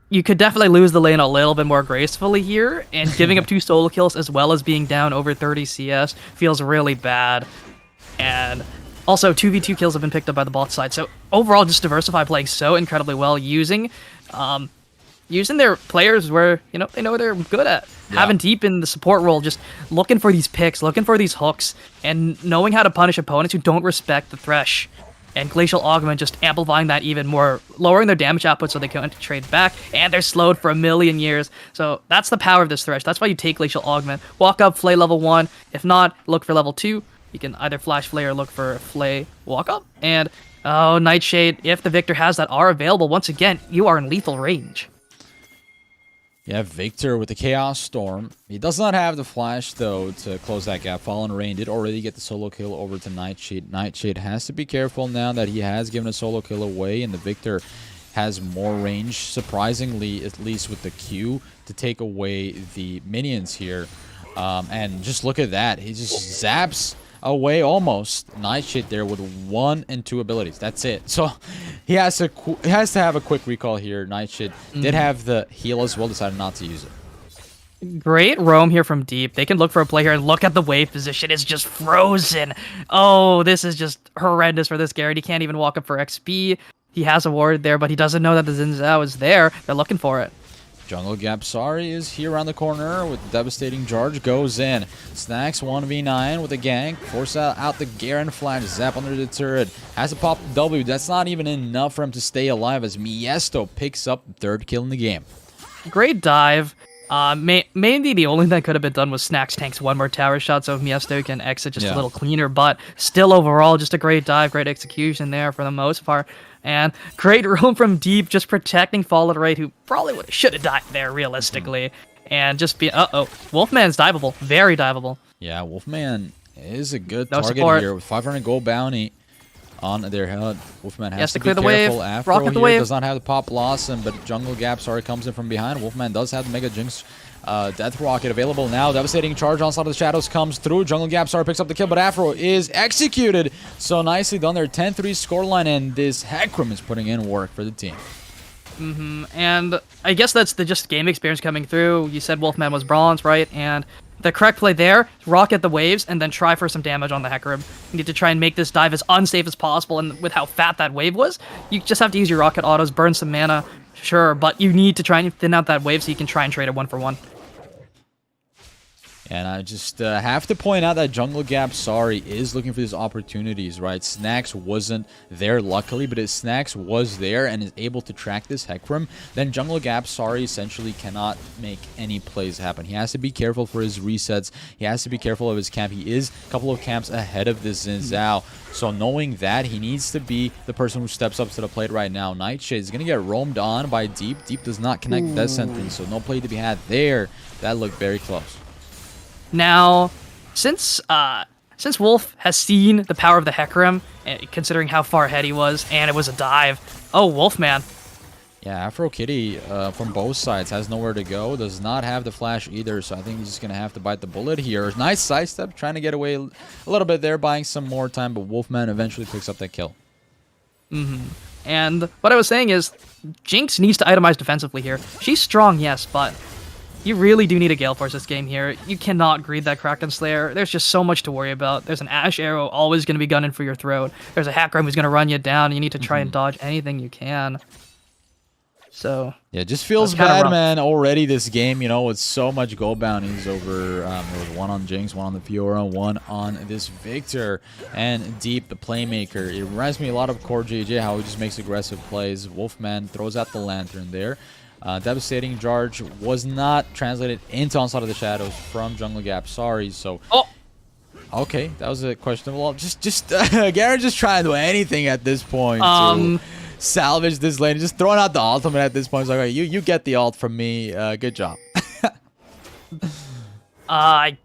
[SPEAKER 6] you could definitely lose the lane a little bit more gracefully here, and giving up 2 solo kills as well as being down over 30 CS feels really bad. And also, 2v2 kills have been picked up by the bot side, so overall, just DeversiFi playing so incredibly well, using their players where, you know, they know they're good at. Yeah. Having Deep in the support role, just looking for these picks, looking for these hooks, and knowing how to punish opponents who don't respect the Thresh. And Glacial Augment just amplifying that even more, lowering their damage output so they can't trade back, and they're slowed for a million years. So that's the power of this Thresh. That's why you take Glacial Augment. Walk up, Flay level 1. If not, look for level 2. You can either flash Flay or look for Flay walk up. And, oh, Nightshade, if the Victor has that R available, once again, you are in lethal range.
[SPEAKER 4] Yeah, Victor with the Chaos Storm. He does not have the flash, though, to close that gap. Fallen Rain did already get the solo kill over to Nightshade. Nightshade has to be careful now that he has given a solo kill away, and the Victor has more range, surprisingly, at least with the Q, to take away the minions here. And just look at that. He just zaps away almost Nightshade there with 1 and 2 abilities. That's it. So he has to have a quick recall here. Nightshade did have the heal as well, decided not to use it.
[SPEAKER 6] Great roam here from Deep. They can look for a play here, and look at the wave position. It's just frozen. Oh, this is just horrendous for this Garrett. He can't even walk up for XP. He has a ward there, but he doesn't know that the Xin Zhao is there. They're looking for it.
[SPEAKER 4] Jungle Gap Sorry is here around the corner with devastating charge, goes in. Snacks 1v9 with a gank, force out the Garen flash, Zap under the turret, has to pop the W. That's not even enough for him to stay alive as Miesto picks up the 3rd kill in the game.
[SPEAKER 6] Great dive. Maybe the only thing that could have been done was Snacks tanks 1 more tower shot, so Miesto can exit just a little cleaner, but still overall, just a great dive, great execution there for the most part. And great roam from Deep, just protecting Fallen Raid, who probably should have died there, realistically. And just be... Wolfman's diveable. Very diveable.
[SPEAKER 4] Yeah, Wolfman is a good target here with 500 gold bounty on their head. Wolfman has to be careful. Afro here does not have the pop blossom, but Jungle Gap Sorry comes in from behind. Wolfman does have the Mega Jinx Death Rocket available now. Devastating charge on side of the shadows comes through. Jungle Gap Sorry picks up the kill, but Afro is executed. So nicely done there. 10-3 scoreline, and this Hecarim is putting in work for the team.
[SPEAKER 6] And I guess that's the just game experience coming through. You said Wolfman was bronze, right? And the correct play there, rocket the waves, and then try for some damage on the Hecarim. You need to try and make this dive as unsafe as possible, and with how fat that wave was, you just have to use your rocket autos, burn some mana, sure, but you need to try and thin out that wave so you can try and trade it 1-for-1.
[SPEAKER 4] And I just have to point out that Jungle Gap, sorry, is looking for these opportunities, right? Snacks wasn't there, luckily, but if Snacks was there and is able to track this Hecarim, then Jungle Gap, sorry, essentially cannot make any plays happen. He has to be careful for his resets. He has to be careful of his camp. He is a couple of camps ahead of this Xin Zhao. So knowing that, he needs to be the person who steps up to the plate right now. Nightshade is going to get roamed on by Deep. Deep does not connect Death Sentence, so no play to be had there. That looked very close.
[SPEAKER 6] Now, since Wolf has seen the power of the Hecarim, considering how far ahead he was, and it was a dive, oh, Wolfman.
[SPEAKER 4] Yeah, Afro Kitty from both sides has nowhere to go. Does not have the flash either, so I think he's just going to have to bite the bullet here. Nice sidestep, trying to get away a little bit there, buying some more time, but Wolfman eventually picks up that kill.
[SPEAKER 6] And what I was saying is, Jinx needs to itemize defensively here. She's strong, yes, but you really do need a Gale Force this game here. You cannot greed that Kraken Slayer. There's just so much to worry about. There's an Ash Arrow always going to be gunning for your throat. There's a Hecarim who's going to run you down. You need to try and dodge anything you can. So
[SPEAKER 4] yeah, it just feels bad, man. Already this game, you know, with so much gold bounties over. There was one on Jinx, one on the Fiora, one on this Victor, and Deep, the playmaker. It reminds me a lot of Core JJ, how he just makes aggressive plays. Wolfman throws out the Lantern there. Devastating Charge was not translated into Onslaught of the Shadows from Jungle Gap. Sorry, so.
[SPEAKER 6] Oh.
[SPEAKER 4] Okay, that was a questionable. Just Garen just trying to do anything at this point to salvage this lane. Just throwing out the ultimate at this point. It's like, okay, you get the ult from me. Good job.
[SPEAKER 6] I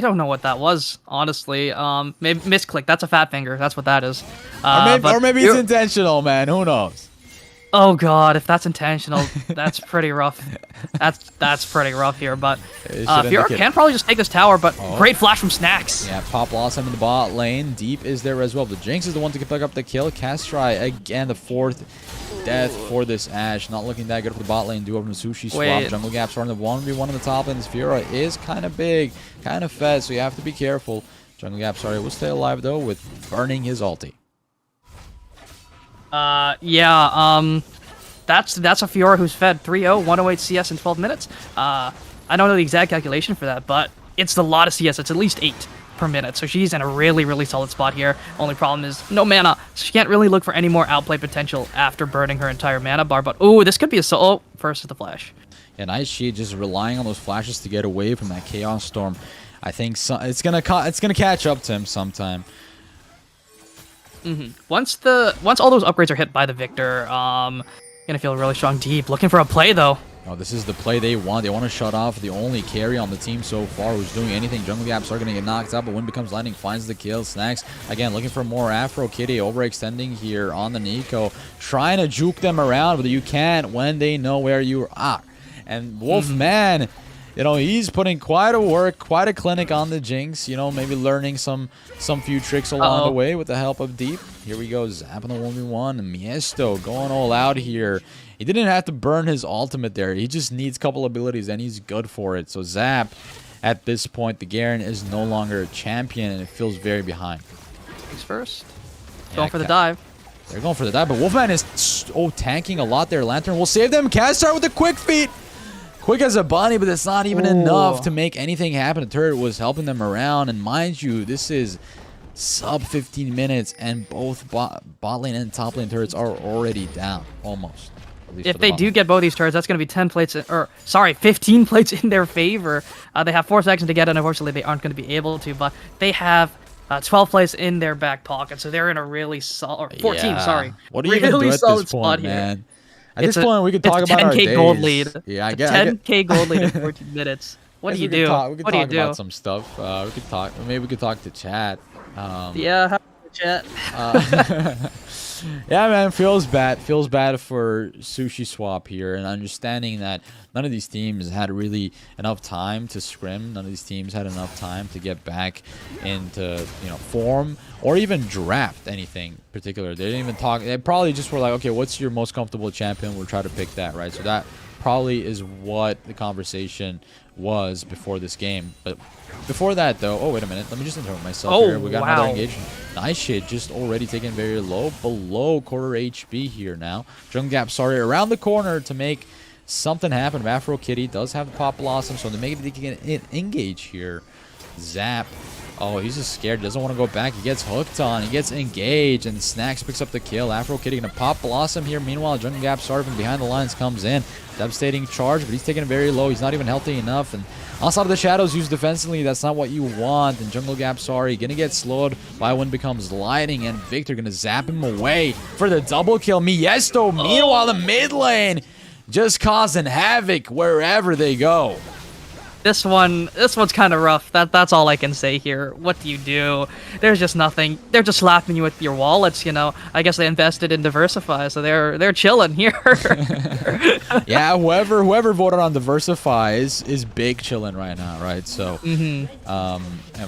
[SPEAKER 6] don't know what that was, honestly. Maybe misclick. That's a fat finger. That's what that is.
[SPEAKER 4] Or maybe it's intentional, man. Who knows?
[SPEAKER 6] Oh god, if that's intentional, that's pretty rough. That's pretty rough here, but Fiora can probably just take this tower, but great flash from Snacks.
[SPEAKER 4] Yeah, Pop lost him in the bot lane. Deep is there as well. The Jinx is the one to pick up the kill. Castry, again, the 4th death for this Ashe. Not looking that good for the bot lane. Do over to SushiSwap. Jungle Gap starting to 1v1 on the top lane. This Fiora is kind of big, kind of fed, so you have to be careful. Jungle Gap, sorry, will stay alive, though, with burning his ulti.
[SPEAKER 6] That's a Fiora who's fed 3-0, 108 CS in 12 minutes. I don't know the exact calculation for that, but it's a lot of CS. It's at least 8 per minute, so she's in a really, really solid spot here. Only problem is no mana, so she can't really look for any more outplay potential after burning her entire mana bar, but oh, this could be a solo. First is the flash.
[SPEAKER 4] Yeah, nice. She just relying on those flashes to get away from that Chaos Storm. I think it's gonna catch up to him sometime.
[SPEAKER 6] Once all those upgrades are hit by the Victor, gonna feel really strong. Deep looking for a play though.
[SPEAKER 4] Oh, this is the play they want. They want to shut off the only carry on the team so far who's doing anything. Jungle Gaps are gonna get knocked out, but Wind Becomes Lightning finds the kill. Snacks again looking for more Afro Kitty, overextending here on the Nico, trying to juke them around, but you can't when they know where you are. And Wolfman, you know, he's putting quite a work, quite a clinic on the Jinx. You know, maybe learning some few tricks along the way with the help of Deep. Here we go, Zap on the 1v1. And Miesto going all out here. He didn't have to burn his ultimate there. He just needs a couple abilities, and he's good for it. So Zap, at this point, the Garen is no longer a champion, and it feels very behind.
[SPEAKER 6] He's first. Going for the dive.
[SPEAKER 4] They're going for the dive, but Wolfman is tanking a lot there. Lantern will save them. Castar with the quick feet. Quick as a bunny, but that's not even enough to make anything happen. The turret was helping them around, and mind you, this is sub 15 minutes, and both bot lane and top lane turrets are already down, almost.
[SPEAKER 6] If they do get both these turrets, that's going to be 10 plates, 15 plates in their favor. They have 4 seconds to get it. Unfortunately, they aren't going to be able to, but they have 12 plays in their back pocket, so they're in a really solid, or 14, sorry.
[SPEAKER 4] What do you even do at this point, man? At this point, we could talk about our days.
[SPEAKER 6] 10k gold lead.
[SPEAKER 4] Yeah, I
[SPEAKER 6] get 10k gold lead in 14 minutes. What do you do?
[SPEAKER 4] We could talk about some stuff. We could talk. Maybe we could talk to chat.
[SPEAKER 6] Yeah, how chat.
[SPEAKER 4] Yeah, man, feels bad. Feels bad for SushiSwap here, and understanding that none of these teams had really enough time to scrim. None of these teams had enough time to get back into form or even draft anything particular. They didn't even talk. They probably just were like, okay, what's your most comfortable champion? We'll try to pick that, right? So that probably is what the conversation was before this game. But before that, though, oh, wait a minute. Let me just interrupt myself
[SPEAKER 6] Oh,
[SPEAKER 4] here. We got another
[SPEAKER 6] wow.
[SPEAKER 4] engagement. Nice shit. Just already taken very low, below quarter HP here now. Jungle Gap, sorry, around the corner to make something happen. Afro Kitty does have the Pop Blossom, so they can engage here. Zap. Oh, he's just scared. Doesn't want to go back. He gets hooked on. He gets engaged, and Snacks picks up the kill. Afro Kitty gonna pop Blossom here. Meanwhile, Jungle Gap starting from behind the lines comes in. Devastating charge, but he's taking it very low. He's not even healthy enough. And outside of the shadows used defensively, that's not what you want. And Jungle Gap, sorry, gonna get slowed by when becomes Lightning, and Victor gonna zap him away for the double kill. Miesto, meanwhile, the mid lane just causing havoc wherever they go.
[SPEAKER 6] This one's kind of rough. That's all I can say here. What do you do? There's just nothing. They're just slapping you with your wallets, you know. I guess they invested in DeversiFi, so they're chilling here.
[SPEAKER 4] Yeah, whoever voted on DeversiFi is big chilling right now, right? So, and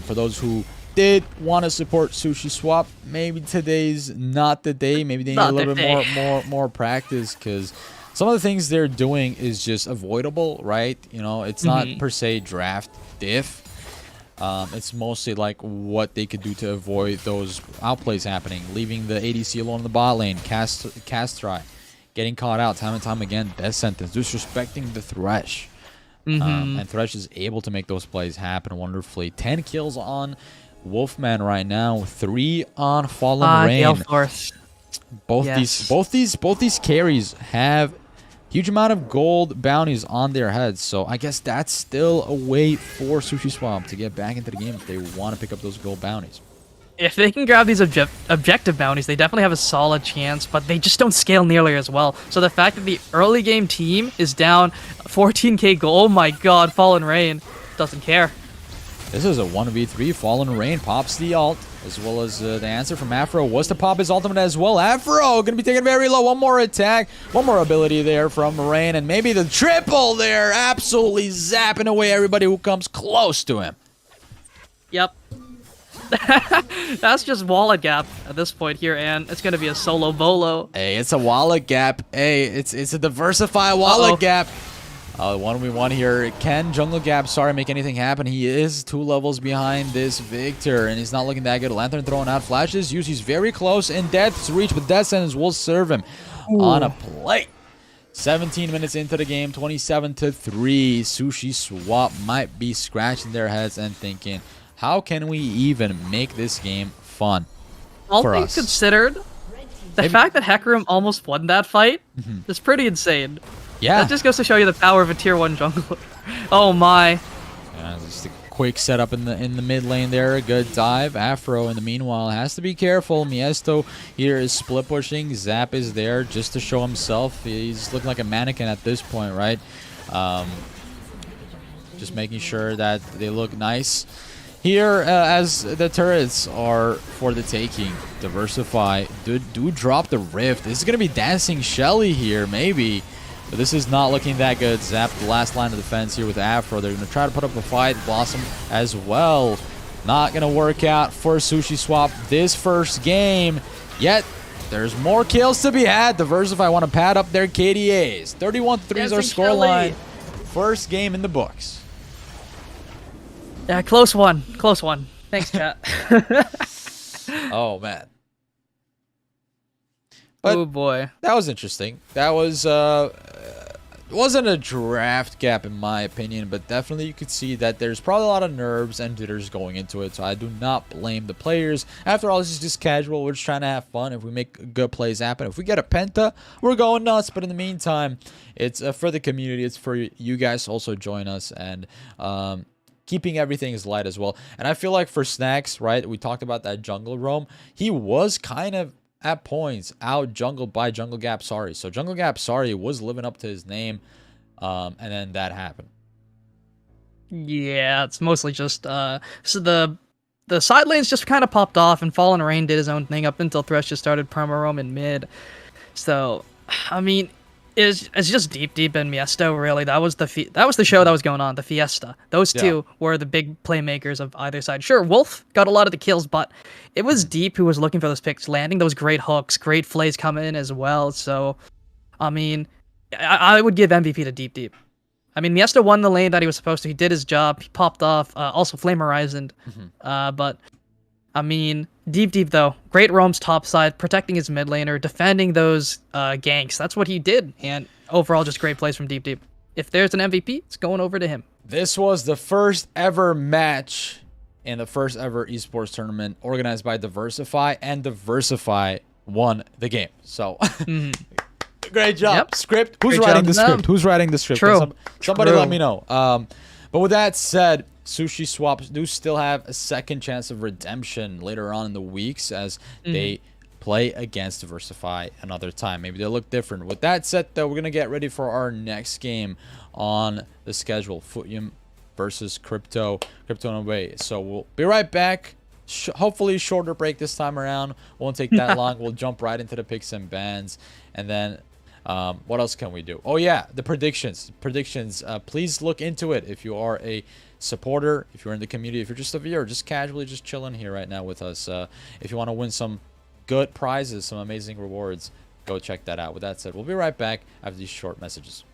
[SPEAKER 4] for those who did want to support SushiSwap, maybe today's not the day. Maybe they need a little bit more practice, because some of the things they're doing is just avoidable, right? You know, it's not per se draft diff. It's mostly like what they could do to avoid those outplays happening. Leaving the ADC alone in the bot lane, cast try, getting caught out time and time again, death sentence, disrespecting the Thresh. And Thresh is able to make those plays happen wonderfully. 10 kills on Wolfman right now, 3 on Fallen Rain. Both these carries have huge amount of gold bounties on their heads, so I guess that's still a way for SushiSwap to get back into the game if they want to pick up those gold bounties.
[SPEAKER 6] If they can grab these objective bounties, they definitely have a solid chance, but they just don't scale nearly as well. So the fact that the early game team is down 14k gold, oh my god, Fallen Rain doesn't care.
[SPEAKER 4] This is a 1v3. Fallen Rain pops the ult, as well as the answer from Afro was to pop his ultimate as well. Afro going to be taken very low. One more attack, one more ability there from Rain, and maybe the triple there. Absolutely zapping away everybody who comes close to him.
[SPEAKER 6] Yep. That's just wallet gap at this point here, and it's going to be a solo bolo.
[SPEAKER 4] Hey, it's a wallet gap. Hey, it's a DeversiFi wallet gap. 1v1 here. Can Jungle Gap, sorry, make anything happen? He is 2 levels behind this Victor, and he's not looking that good. Lantern throwing out flashes. He's very close in Death's reach, but Death Sentence will serve him on a plate. 17 minutes into the game, 27-3. SushiSwap might be scratching their heads and thinking, how can we even make this game fun
[SPEAKER 6] All
[SPEAKER 4] for
[SPEAKER 6] things
[SPEAKER 4] us?
[SPEAKER 6] considered, the fact that Hecarim almost won that fight is pretty insane.
[SPEAKER 4] Yeah.
[SPEAKER 6] That just goes to show you the power of a tier 1 jungler. Oh my.
[SPEAKER 4] Yeah, just a quick setup in the mid lane there. A good dive. Afro in the meanwhile has to be careful. Miesto here is split pushing. Zap is there just to show himself. He's looking like a mannequin at this point, right? Just making sure that they look nice. Here, as the turrets are for the taking, DeversiFi do drop the Rift. This is going to be Dancing Shelly here, maybe. But this is not looking that good. Zap the last line of defense here with Afro. They're going to try to put up a fight. Blossom as well. Not going to work out for SushiSwap this first game. Yet, there's more kills to be had. DeversiFi want to pad up their KDAs. 31-3 is our scoreline. First game in the books.
[SPEAKER 6] Yeah, close one. Close one. Thanks, chat.
[SPEAKER 4] Oh, man. But
[SPEAKER 6] oh boy,
[SPEAKER 4] that was interesting. That was wasn't a draft gap in my opinion, but definitely you could see that there's probably a lot of nerves and jitters going into it. So I do not blame the players. After all, this is just casual. We're just trying to have fun. If we make good plays happen, if we get a penta, we're going nuts. But in the meantime, it's for the community. It's for you guys to also join us and keeping everything as light as well. And I feel like for Snacks, right? We talked about that jungle roam. He was kind of at points out jungled by Jungle Gap Sorry. So Jungle Gap Sorry was living up to his name, and then that happened.
[SPEAKER 6] Yeah, it's mostly just so the side lanes just kind of popped off, and Fallen Rain did his own thing up until Thresh just started perma roam in mid. So I mean, it's just deep in Miesto, really. That was the show that was going on, the Fiesta. Those two were the big playmakers of either side. Sure, Wolf got a lot of the kills, but it was Deep who was looking for those picks, landing those great hooks, great flays coming in as well. So, I mean, I would give MVP to Deep. I mean, Miesta won the lane that he was supposed to. He did his job. He popped off. Also, Flame Horizon. But, I mean, Deep though. Great roams topside, protecting his mid laner, defending those ganks. That's what he did. And overall, just great plays from Deep. If there's an MVP, it's going over to him.
[SPEAKER 4] This was the first ever match in the first ever esports tournament organized by DeversiFi, and DeversiFi won the game. So, great job.
[SPEAKER 6] Yep.
[SPEAKER 4] Script. Who's
[SPEAKER 6] Great
[SPEAKER 4] writing
[SPEAKER 6] job
[SPEAKER 4] the
[SPEAKER 6] to them.
[SPEAKER 4] script? Who's writing the script?
[SPEAKER 6] True.
[SPEAKER 4] Somebody
[SPEAKER 6] True.
[SPEAKER 4] let me know. But with that said, SushiSwap do still have a second chance of redemption later on in the weeks as they play against DeversiFi another time. Maybe they'll look different. With that said, though, we're going to get ready for our next game on the schedule. Footium versus Cryptonovae. So we'll be right back. Hopefully shorter break this time around. Won't take that long. We'll jump right into the picks and bans. And then what else can we do? Oh yeah, the predictions. Please look into it if you are a supporter, if you're in the community, if you're just a viewer, just casually just chilling here right now with us. If you want to win some good prizes, some amazing rewards, go check that out. With that said, we'll be right back after these short messages.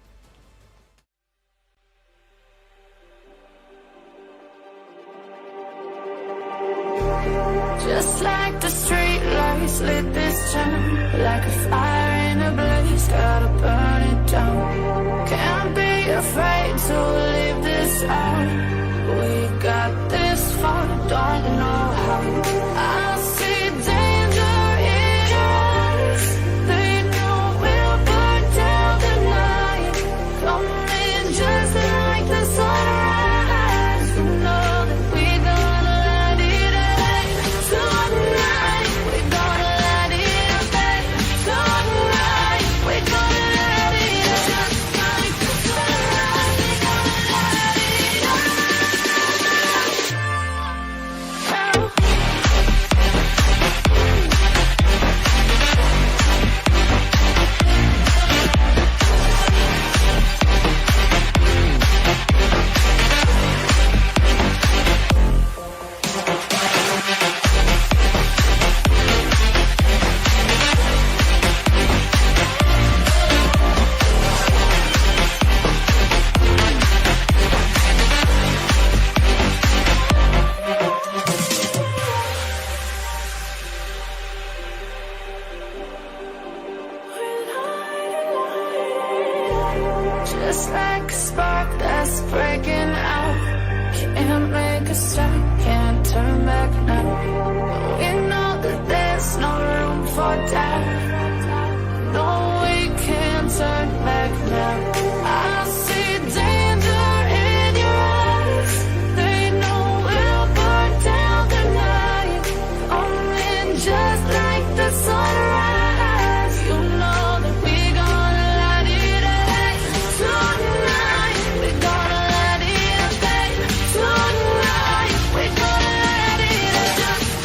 [SPEAKER 2] Just like the street lights lit this town, like a fire in a blaze, gotta burn it down. Can't be afraid to leave this out. We got this far, don't know how. I see danger in your eyes. They know we'll burn down the night. Coming just like the sunrise. You know that we gonna light it up tonight. We gonna light it up tonight. We gonna light it up just like the sunrise. We gonna light it up. Just like a spark that's breaking out. Can't make a stop, can't turn back now. We know that there's no room for doubt. No, we can't turn back now. I see danger in your eyes. They know we'll burn down the night. Coming just like the sunrise. You know that we gonna light it up tonight. We gonna light it up tonight. We gonna light it up just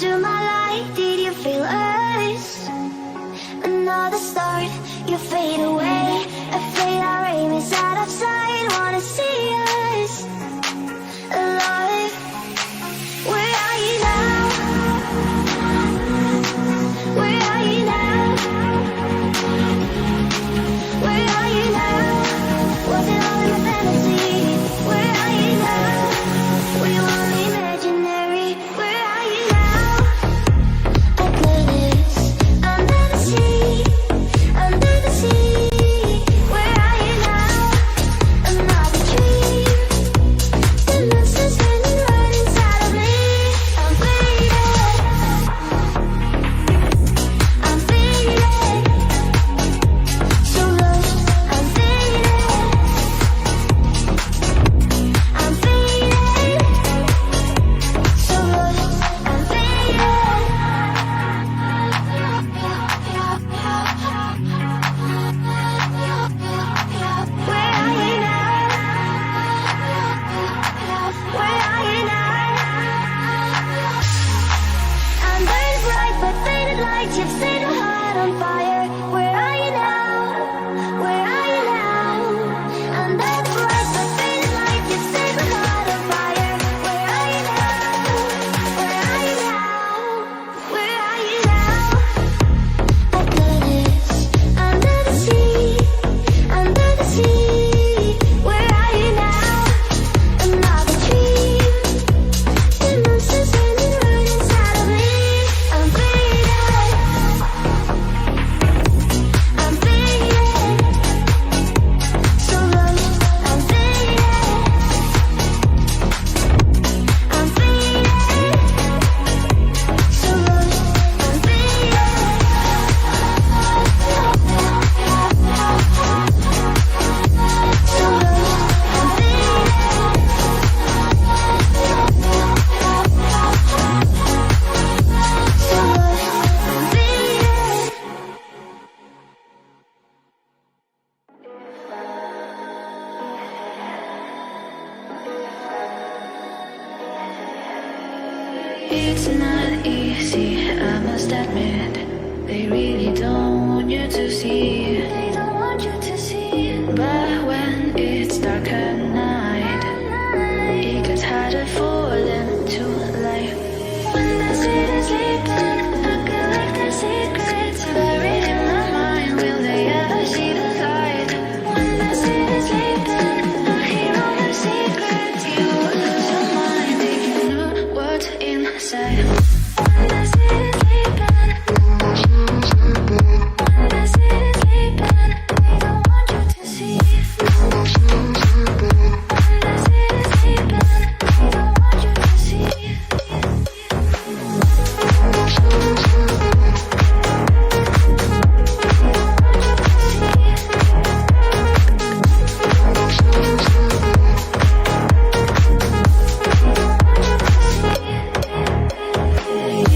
[SPEAKER 2] into my light, did you feel us? Another start, you fade away. Afraid our aim is out of sight. Wanna see us alive. Where are you now? Where are you now? Where are you now? Was it all in a fantasy? Where are you now? We were imaginary. Where are you now? Atlantis, under the sea, under the sea. Where are you now? Another dream. The monsters running right inside of me. I'm faded. I'm faded. So lost. I'm faded. I'm faded. So lost. I'm faded. Where are you now? Where are you now? I'm burning bright but faded lights. You've set your heart on fire. Where are you now? Where are you now? I'm burning bright but faded lights. You've set your heart on fire. Where are you now? Where are you now? Where are you now? Atlantis, under the sea, under the sea. Where are you now? Another dream. The monsters running right inside of me. I'm faded. I'm faded. So lost. I'm faded. I'm faded. So lost. I'm faded. So it's not easy, I must admit. They really don't want you to see. They don't want you to see. But when it's dark at night, it gets harder for them to lie. When the city's sleeping, I collect their secrets buried in my mind. Will they ever see the light? When the city's sleeping, I hear all their secrets. You will lose your mind if you knew what's inside. When the city's sleeping, when the city's sleeping, they don't want you to see. When the city's sleeping, they don't want you to see.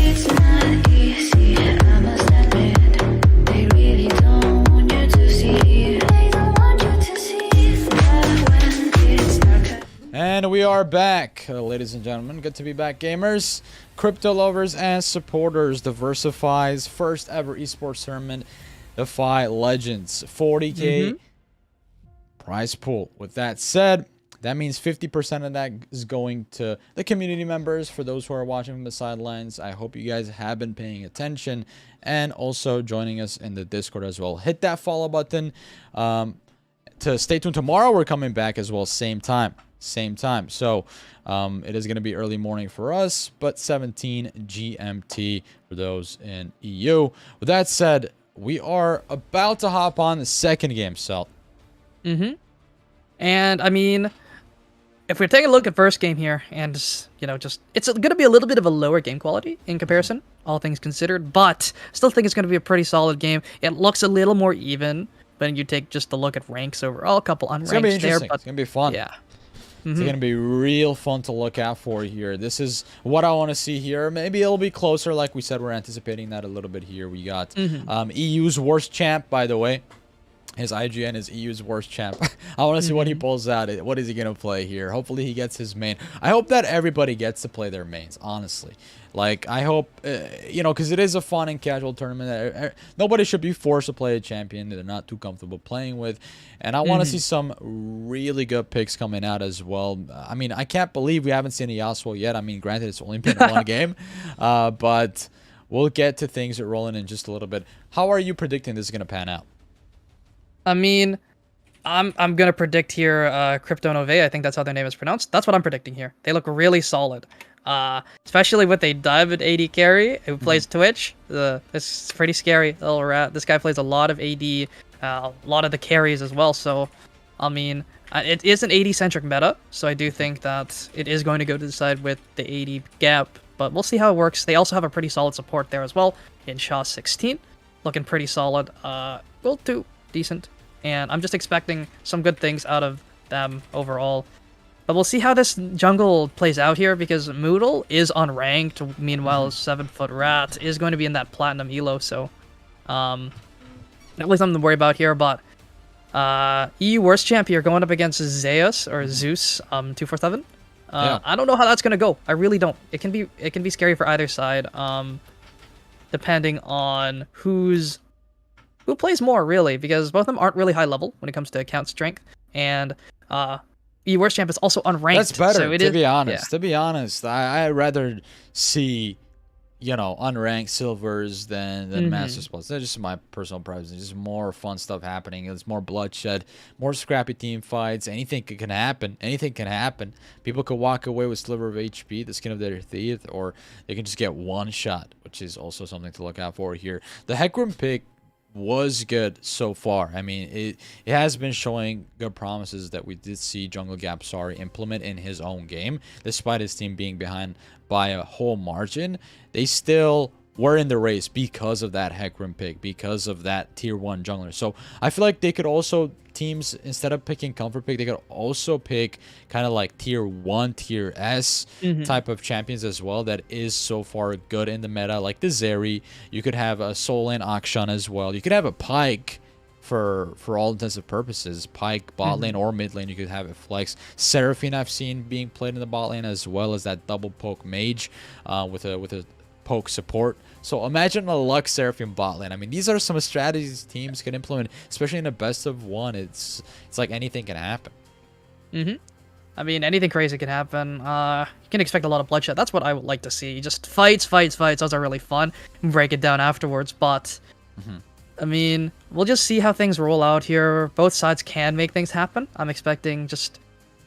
[SPEAKER 2] It's not easy, I must admit. They really don't want you to see. They don't want you to see. But when it's dark.
[SPEAKER 4] And we are back, ladies and gentlemen. Good to be back, gamers, crypto lovers, and supporters. DeversiFi's first ever esports tournament, DeFi Legends, 40K prize pool. With that said, that means 50% of that is going to the community members. For those who are watching from the sidelines, I hope you guys have been paying attention and also joining us in the Discord as well. Hit that follow button to stay tuned. Tomorrow we're coming back as well, same time. So it is going to be early morning for us, but 17 GMT for those in EU. With that said, we are about to hop on the second game, Salt.
[SPEAKER 6] And I mean, if we're taking a look at first game here, and it's going to be a little bit of a lower game quality in comparison, all things considered, but still think it's going to be a pretty solid game. It looks a little more even when you take just a look at ranks overall. A couple unranked
[SPEAKER 4] It's going to be interesting.
[SPEAKER 6] but
[SPEAKER 4] It's going to be fun.
[SPEAKER 6] yeah.
[SPEAKER 4] It's going to be real fun to look out for here. This is what I want to see here. Maybe it'll be closer. Like we said, we're anticipating that a little bit here. We got EU's worst champ, by the way. His IGN is EU's worst champ. I want to see what he pulls out. What is he going to play here? Hopefully he gets his main. I hope that everybody gets to play their mains, honestly. Like, I hope, because it is a fun and casual tournament. Nobody should be forced to play a champion that they're not too comfortable playing with. And I want to see some really good picks coming out as well. I mean, I can't believe we haven't seen a Yasuo yet. I mean, granted, it's only been one game. But we'll get to things rolling in just a little bit. How are you predicting this is going to pan out?
[SPEAKER 6] I mean, I'm gonna predict here Cryptonovae. I think that's how their name is pronounced. That's what I'm predicting here. They look really solid. Especially with a diamond AD carry who plays Twitch. It's pretty scary little rat. This guy plays a lot of AD, a lot of the carries as well. So, I mean, it is an AD centric meta. So I do think that it is going to go to the side with the AD gap. But we'll see how it works. They also have a pretty solid support there as well in Shaw16, looking pretty solid. We'll do decent. And I'm just expecting some good things out of them overall. But we'll see how this jungle plays out here, because Moodle is unranked. Meanwhile, 7-foot Rat is going to be in that platinum elo, so definitely something to worry about here. But EU Worst Champ here going up against Zeus or Zeus 247.
[SPEAKER 4] Yeah.
[SPEAKER 6] I don't know how that's gonna go. I really don't. It can be scary for either side, depending on who plays more, really, because both of them aren't really high level when it comes to account strength, and EU Worst Champ is also unranked.
[SPEAKER 4] That's better,
[SPEAKER 6] so
[SPEAKER 4] to be honest. To be honest, I'd rather see, unranked silvers than master spots. That's just my personal preference. There's just more fun stuff happening. There's more bloodshed, more scrappy team fights. Anything can happen. Anything can happen. People could walk away with sliver of HP, the skin of their teeth, or they can just get one shot, which is also something to look out for here. The Hecarim pick was good so far. I mean, it has been showing good promises that we did see Jungle Gapsari implement in his own game. Despite his team being behind by a whole margin, they still were in the race because of that Hecarim pick, because of that tier 1 jungler. So I feel like they could also, teams, instead of picking comfort pick, they could also pick kind of like tier 1, tier S type of champions as well that is so far good in the meta, like the Zeri. You could have a Soul and Akshan as well. You could have a Pyke for all intensive purposes. Pyke bot lane or mid lane. You could have a Flex. Seraphine I've seen being played in the bot lane, as well as that double poke mage with a poke support. So imagine a Lux Seraphim bot lane. I mean, these are some strategies teams can implement, especially in a best of one. It's like anything can happen.
[SPEAKER 6] I mean, anything crazy can happen. You can expect a lot of bloodshed. That's what I would like to see. Just fights. Those are really fun. Break it down afterwards. But I mean, we'll just see how things roll out here. Both sides can make things happen. I'm expecting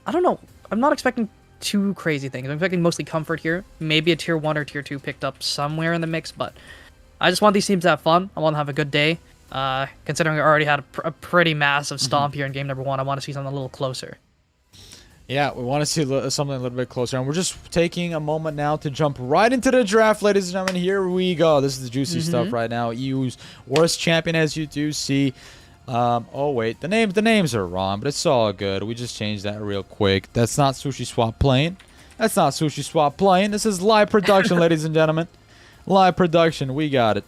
[SPEAKER 6] I don't know. I'm not expecting too crazy things. I'm expecting mostly comfort here. Maybe a tier 1 or tier 2 picked up somewhere in the mix, but I just want these teams to have fun. I want to have a good day. Considering we already had a pretty massive stomp here in game number 1, I want to see something a little closer.
[SPEAKER 4] Yeah, we want to see something a little bit closer. And we're just taking a moment now to jump right into the draft, ladies and gentlemen. Here we go. This is the juicy stuff right now. EU's worst champion, as you do see. Oh wait, the names are wrong, but it's all good. We just changed that real quick. That's not SushiSwap playing. That's not SushiSwap playing. This is live production, ladies and gentlemen. Live production. We got it.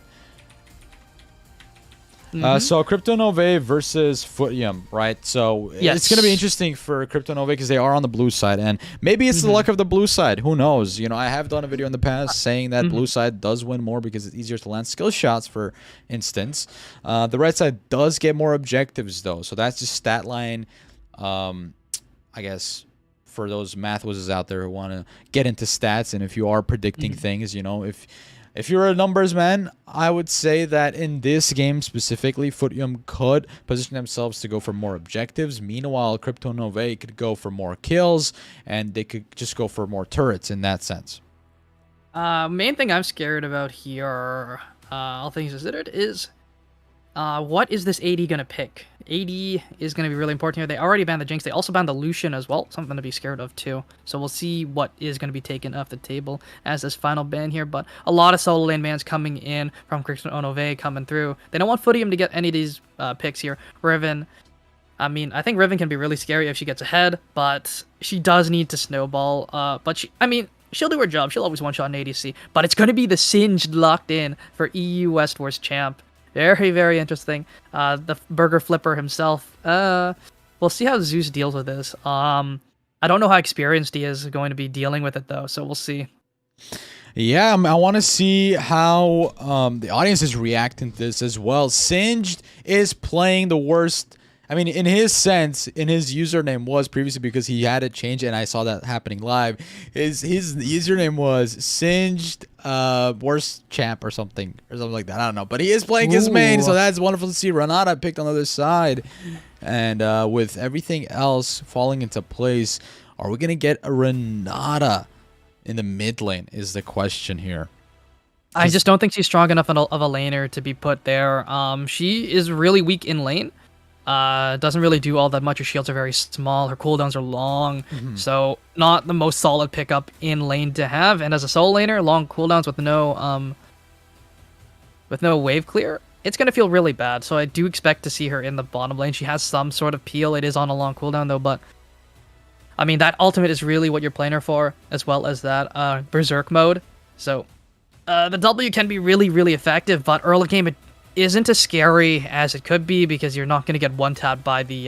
[SPEAKER 4] So Cryptonovae versus Footium, right? So it's going to be interesting for Cryptonovae because they are on the blue side, and maybe it's the luck of the blue side. Who knows? I have done a video in the past saying that blue side does win more because it's easier to land skill shots, for instance. The red side does get more objectives, though, so that's just stat line, I guess, for those math wizards out there who want to get into stats, and if you are predicting things, if you're a numbers man, I would say that in this game specifically, Footium could position themselves to go for more objectives. Meanwhile, Cryptonovae could go for more kills, and they could just go for more turrets in that sense.
[SPEAKER 6] Main thing I'm scared about here, all things considered, is what is this AD going to pick? AD is going to be really important here. They already banned the Jinx. They also banned the Lucian as well. Something to be scared of too. So we'll see what is going to be taken off the table as this final ban here. But a lot of solo lane bans coming in from Cryptonovae coming through. They don't want Footium to get any of these picks here. Riven. I mean, I think Riven can be really scary if she gets ahead, but she does need to snowball. But she'll do her job. She'll always one-shot an ADC. But it's going to be the Singed locked in for EU West Worst Champ. Very, very interesting. The burger flipper himself. We'll see how Zeus deals with this. I don't know how experienced he is going to be dealing with it, though, so we'll see.
[SPEAKER 4] Yeah, I want to see how the audience is reacting to this as well. Singed is playing the worst. I mean, in his sense, in his username was previously, because he had it changed, and I saw that happening live. His username was Singed worst champ or something like that. I don't know, but he is playing his main, so that's wonderful to see. Renata picked on the other side, and with everything else falling into place, are we gonna get a Renata in the mid lane? Is the question here.
[SPEAKER 6] I just don't think she's strong enough of a laner to be put there. She is really weak in lane. Doesn't really do all that much. Her shields are very small. Her cooldowns are long. So not the most solid pickup in lane to have. And as a solo laner, long cooldowns with no wave clear, it's gonna feel really bad. So I do expect to see her in the bottom lane. She has some sort of peel. It is on a long cooldown though, but I mean that ultimate is really what you're playing her for, as well as that berserk mode. So the W can be really, really effective, but early game it isn't as scary as it could be, because you're not going to get one-tapped by the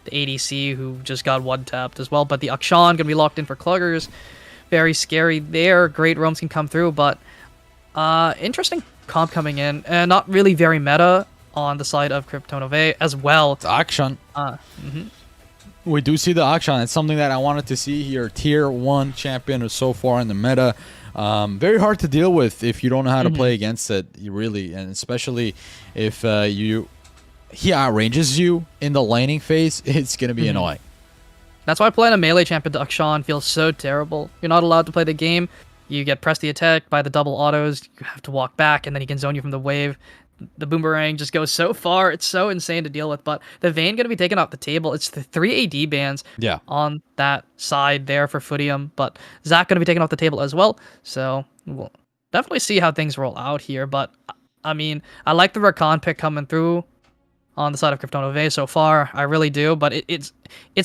[SPEAKER 6] ADC who just got one-tapped as well. But the Akshan going to be locked in for Cluggers. Very scary there. Great roams can come through, but interesting comp coming in. And not really very meta on the side of Cryptonovae as well.
[SPEAKER 4] It's Akshan. We do see the Akshan. It's something that I wanted to see here. Tier 1 champion so far in the meta. Very hard to deal with if you don't know how to play against it, really, and especially if he outranges you in the laning phase. It's gonna be annoying.
[SPEAKER 6] That's why playing a melee champion to Akshan feels so terrible. You're not allowed to play the game. You get press the attack by the double autos. You have to walk back, and then he can zone you from the wave. The boomerang just goes so far. It's so insane to deal with. But the Vayne going to be taken off the table. It's the 3 AD bans on that side there for Footium. But Zach going to be taken off the table as well. So we'll definitely see how things roll out here. But I mean, I like the Rakan pick coming through on the side of Cryptonovae so far. I really do. But it's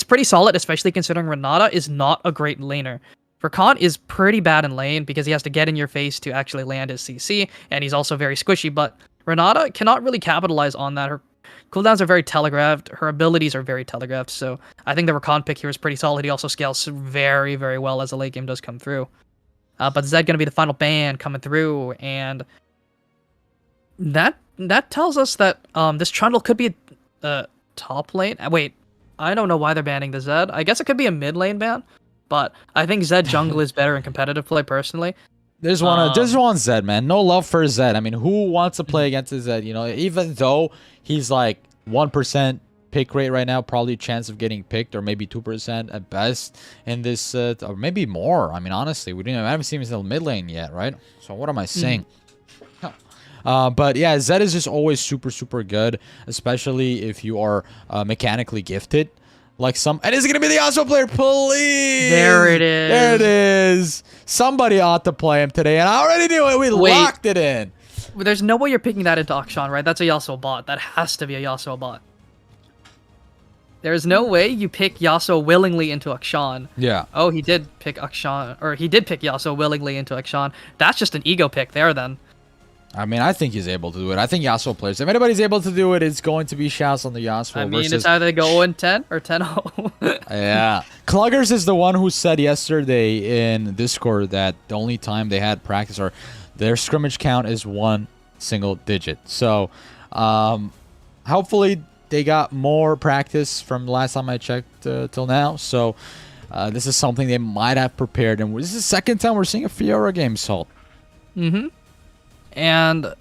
[SPEAKER 6] pretty solid, especially considering Renata is not a great laner. Rakan is pretty bad in lane because he has to get in your face to actually land his CC. And he's also very squishy. But Renata cannot really capitalize on that. Her cooldowns are very telegraphed. Her abilities are very telegraphed. So I think the Rakan pick here is pretty solid. He also scales very, very well as the late game does come through. But Zed going to be the final ban coming through. And that tells us that this Trundle could be a top lane. Wait, I don't know why they're banning the Zed. I guess it could be a mid lane ban. But I think Zed jungle is better in competitive play personally.
[SPEAKER 4] There's one Zed, man. No love for Zed. I mean, who wants to play against Zed? You know, even though he's like 1% pick rate right now, probably chance of getting picked, or maybe 2% at best in this, or maybe more. I mean, honestly, I haven't seen him in the mid lane yet, right? So what am I saying? But yeah, Zed is just always super, super good, especially if you are mechanically gifted. Like and is it gonna be the Yasuo player? Please.
[SPEAKER 6] There it is.
[SPEAKER 4] There it is. Somebody ought to play him today, and I already knew it. We locked it in.
[SPEAKER 6] There's no way you're picking that into Akshan, right? That's a Yasuo bot. That has to be a Yasuo bot. There's no way you pick Yasuo willingly into Akshan.
[SPEAKER 4] Yeah.
[SPEAKER 6] Oh, he did pick Akshan, or he did pick Yasuo willingly into Akshan. That's just an ego pick there, then.
[SPEAKER 4] I mean, I think he's able to do it. I think Yasuo players. If anybody's able to do it, it's going to be shouts on the Yasuo.
[SPEAKER 6] I mean, it's either go 0-10 or 10-0.
[SPEAKER 4] Yeah. Cluggers is the one who said yesterday in Discord that the only time they had practice, or their scrimmage count, is 1 single digit. So, hopefully they got more practice from the last time I checked till now. So, this is something they might have prepared. And this is the second time we're seeing a Fiora game, Salt.
[SPEAKER 6] And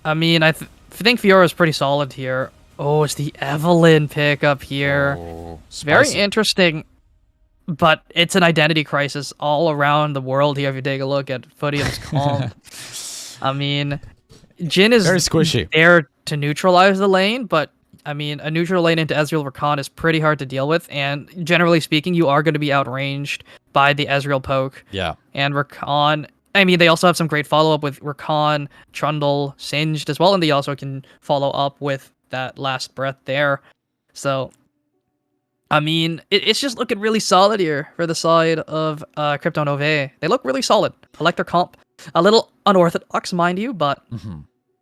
[SPEAKER 6] I mean, I think Fiora is pretty solid here. Oh, it's the Evelyn pick up here.
[SPEAKER 4] Oh,
[SPEAKER 6] very interesting, but it's an identity crisis all around the world here if you take a look at Footium's comp. I mean, Jhin is
[SPEAKER 4] very squishy
[SPEAKER 6] there to neutralize the lane, but I mean, a neutral lane into Ezreal Rakan is pretty hard to deal with, and generally speaking, you are going to be outranged by the Ezreal poke.
[SPEAKER 4] Yeah.
[SPEAKER 6] And Rakan, I mean, they also have some great follow-up with Rakan, Trundle, Singed as well, and they also can follow up with that last breath there. So, I mean, it's just looking really solid here for the side of Cryptonovae. They look really solid. I like their comp. A little unorthodox, mind you, but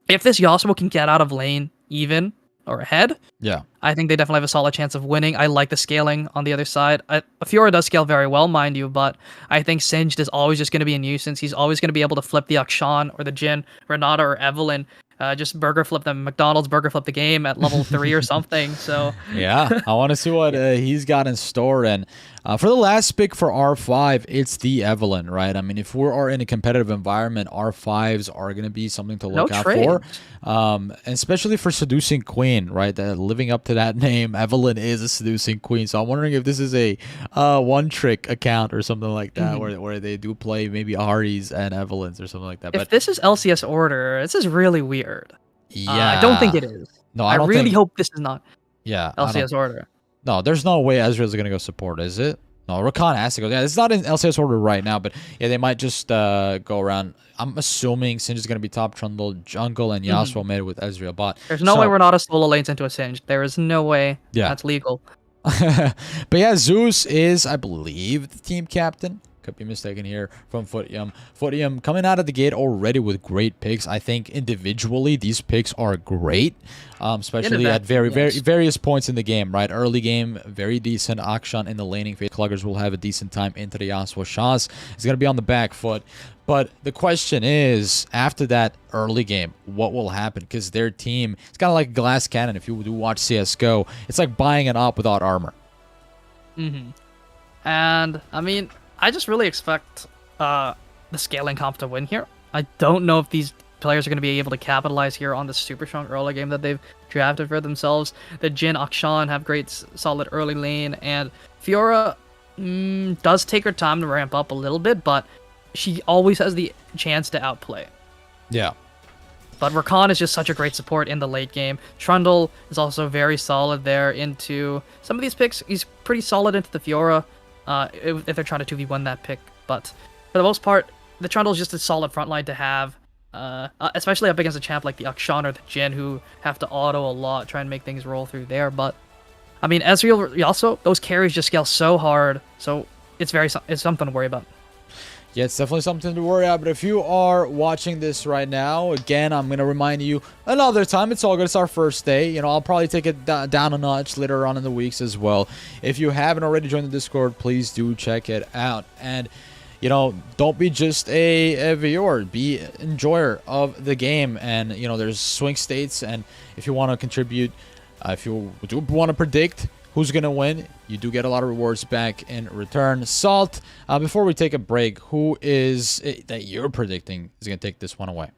[SPEAKER 6] if this Yasuo can get out of lane even, or ahead.
[SPEAKER 4] Yeah.
[SPEAKER 6] I think they definitely have a solid chance of winning. I like the scaling on the other side. Fiora does scale very well, mind you, but I think Singed is always just going to be a nuisance. He's always going to be able to flip the Akshan or the Jin, Renata or Evelyn, just burger flip them. McDonald's burger flip the game at level 3 or something. So
[SPEAKER 4] Yeah, I want to see what he's got in store. And for the last pick for R5, it's the Evelyn, right? I mean, if we are in a competitive environment, R5s are going to be something to look out for. And especially for Seducing Queen, right? Living up to that name, Evelyn is a Seducing Queen. So I'm wondering if this is a one-trick account or something like that, where they do play maybe Aries and Evelyns or something like that.
[SPEAKER 6] If this is LCS order, this is really weird.
[SPEAKER 4] Yeah.
[SPEAKER 6] I don't think it is.
[SPEAKER 4] No,
[SPEAKER 6] I really hope this is not LCS order.
[SPEAKER 4] No, there's no way Ezreal's going to go support, is it? No, Rakan has to go. Yeah, it's not in LCS order right now, but yeah, they might just go around. I'm assuming Singed is going to be top Trundle, jungle, and Yasuo made it with Ezreal bot.
[SPEAKER 6] There's no way Renata solo lanes into a Singed. There is no way that's legal.
[SPEAKER 4] But yeah, Zeus is, I believe, the team captain. Could be mistaken here from Footium. Footium coming out of the gate already with great picks. I think individually these picks are great, especially at various points in the game, right? Early game, very decent. Akshan in the laning phase. Cluggers will have a decent time into the Yasuo. Shaz is going to be on the back foot. But the question is, after that early game, what will happen? Because their team, it's kind of like a glass cannon. If you do watch CSGO, it's like buying an op without armor.
[SPEAKER 6] And, I mean, I just really expect the scaling comp to win here. I don't know if these players are going to be able to capitalize here on the super strong early game that they've drafted for themselves. The Jin, Akshan have great solid early lane, and Fiora does take her time to ramp up a little bit, but she always has the chance to outplay.
[SPEAKER 4] Yeah.
[SPEAKER 6] But Rakan is just such a great support in the late game. Trundle is also very solid there into some of these picks. He's pretty solid into the Fiora. If they're trying to 2v1 that pick, but for the most part, the Trundle is just a solid front line to have, especially up against a champ like the Akshan or the Jin, who have to auto a lot, try and make things roll through there. But I mean, Ezreal also, those carries just scale so hard, so it's something to worry about.
[SPEAKER 4] Yeah, it's definitely something to worry about. But if you are watching this right now, again, I'm going to remind you another time. It's all good. It's our first day. You know, I'll probably take it down a notch later on in the weeks as well. If you haven't already joined the Discord, please do check it out. And, you know, don't be just a viewer. Be an enjoyer of the game. And, you know, there's swing states. And if you want to contribute, if you do want to predict who's going to win, you do get a lot of rewards back in return. Salt, before we take a break, who is it that you're predicting is going to take this one away?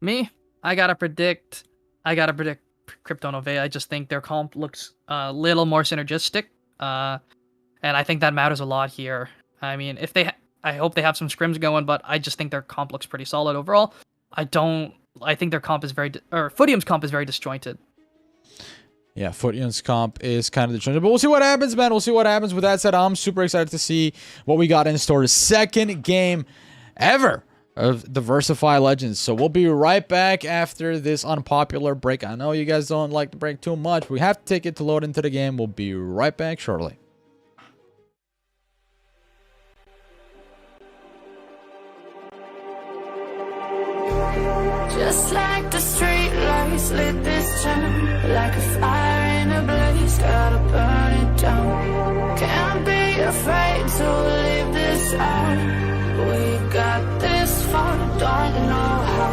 [SPEAKER 6] Me? I gotta predict Cryptonovae. I just think their comp looks a little more synergistic. And I think that matters a lot here. I mean, I hope they have some scrims going, but I just think their comp looks pretty solid overall. I think their comp is Footium's comp is very disjointed.
[SPEAKER 4] Yeah, Footium's comp is kind of the trend, but we'll see what happens, man. We'll see what happens. With that said, I'm super excited to see what we got in store. The second game ever of DeversiFi Legends. So we'll be right back after this unpopular break. I know you guys don't like the break too much. We have to take it to load into the game. We'll be right back shortly.
[SPEAKER 2] Just like the street lights lit this town, like a fire in a blaze, gotta burn it down. Can't be afraid to leave this out. We got this far, don't know how.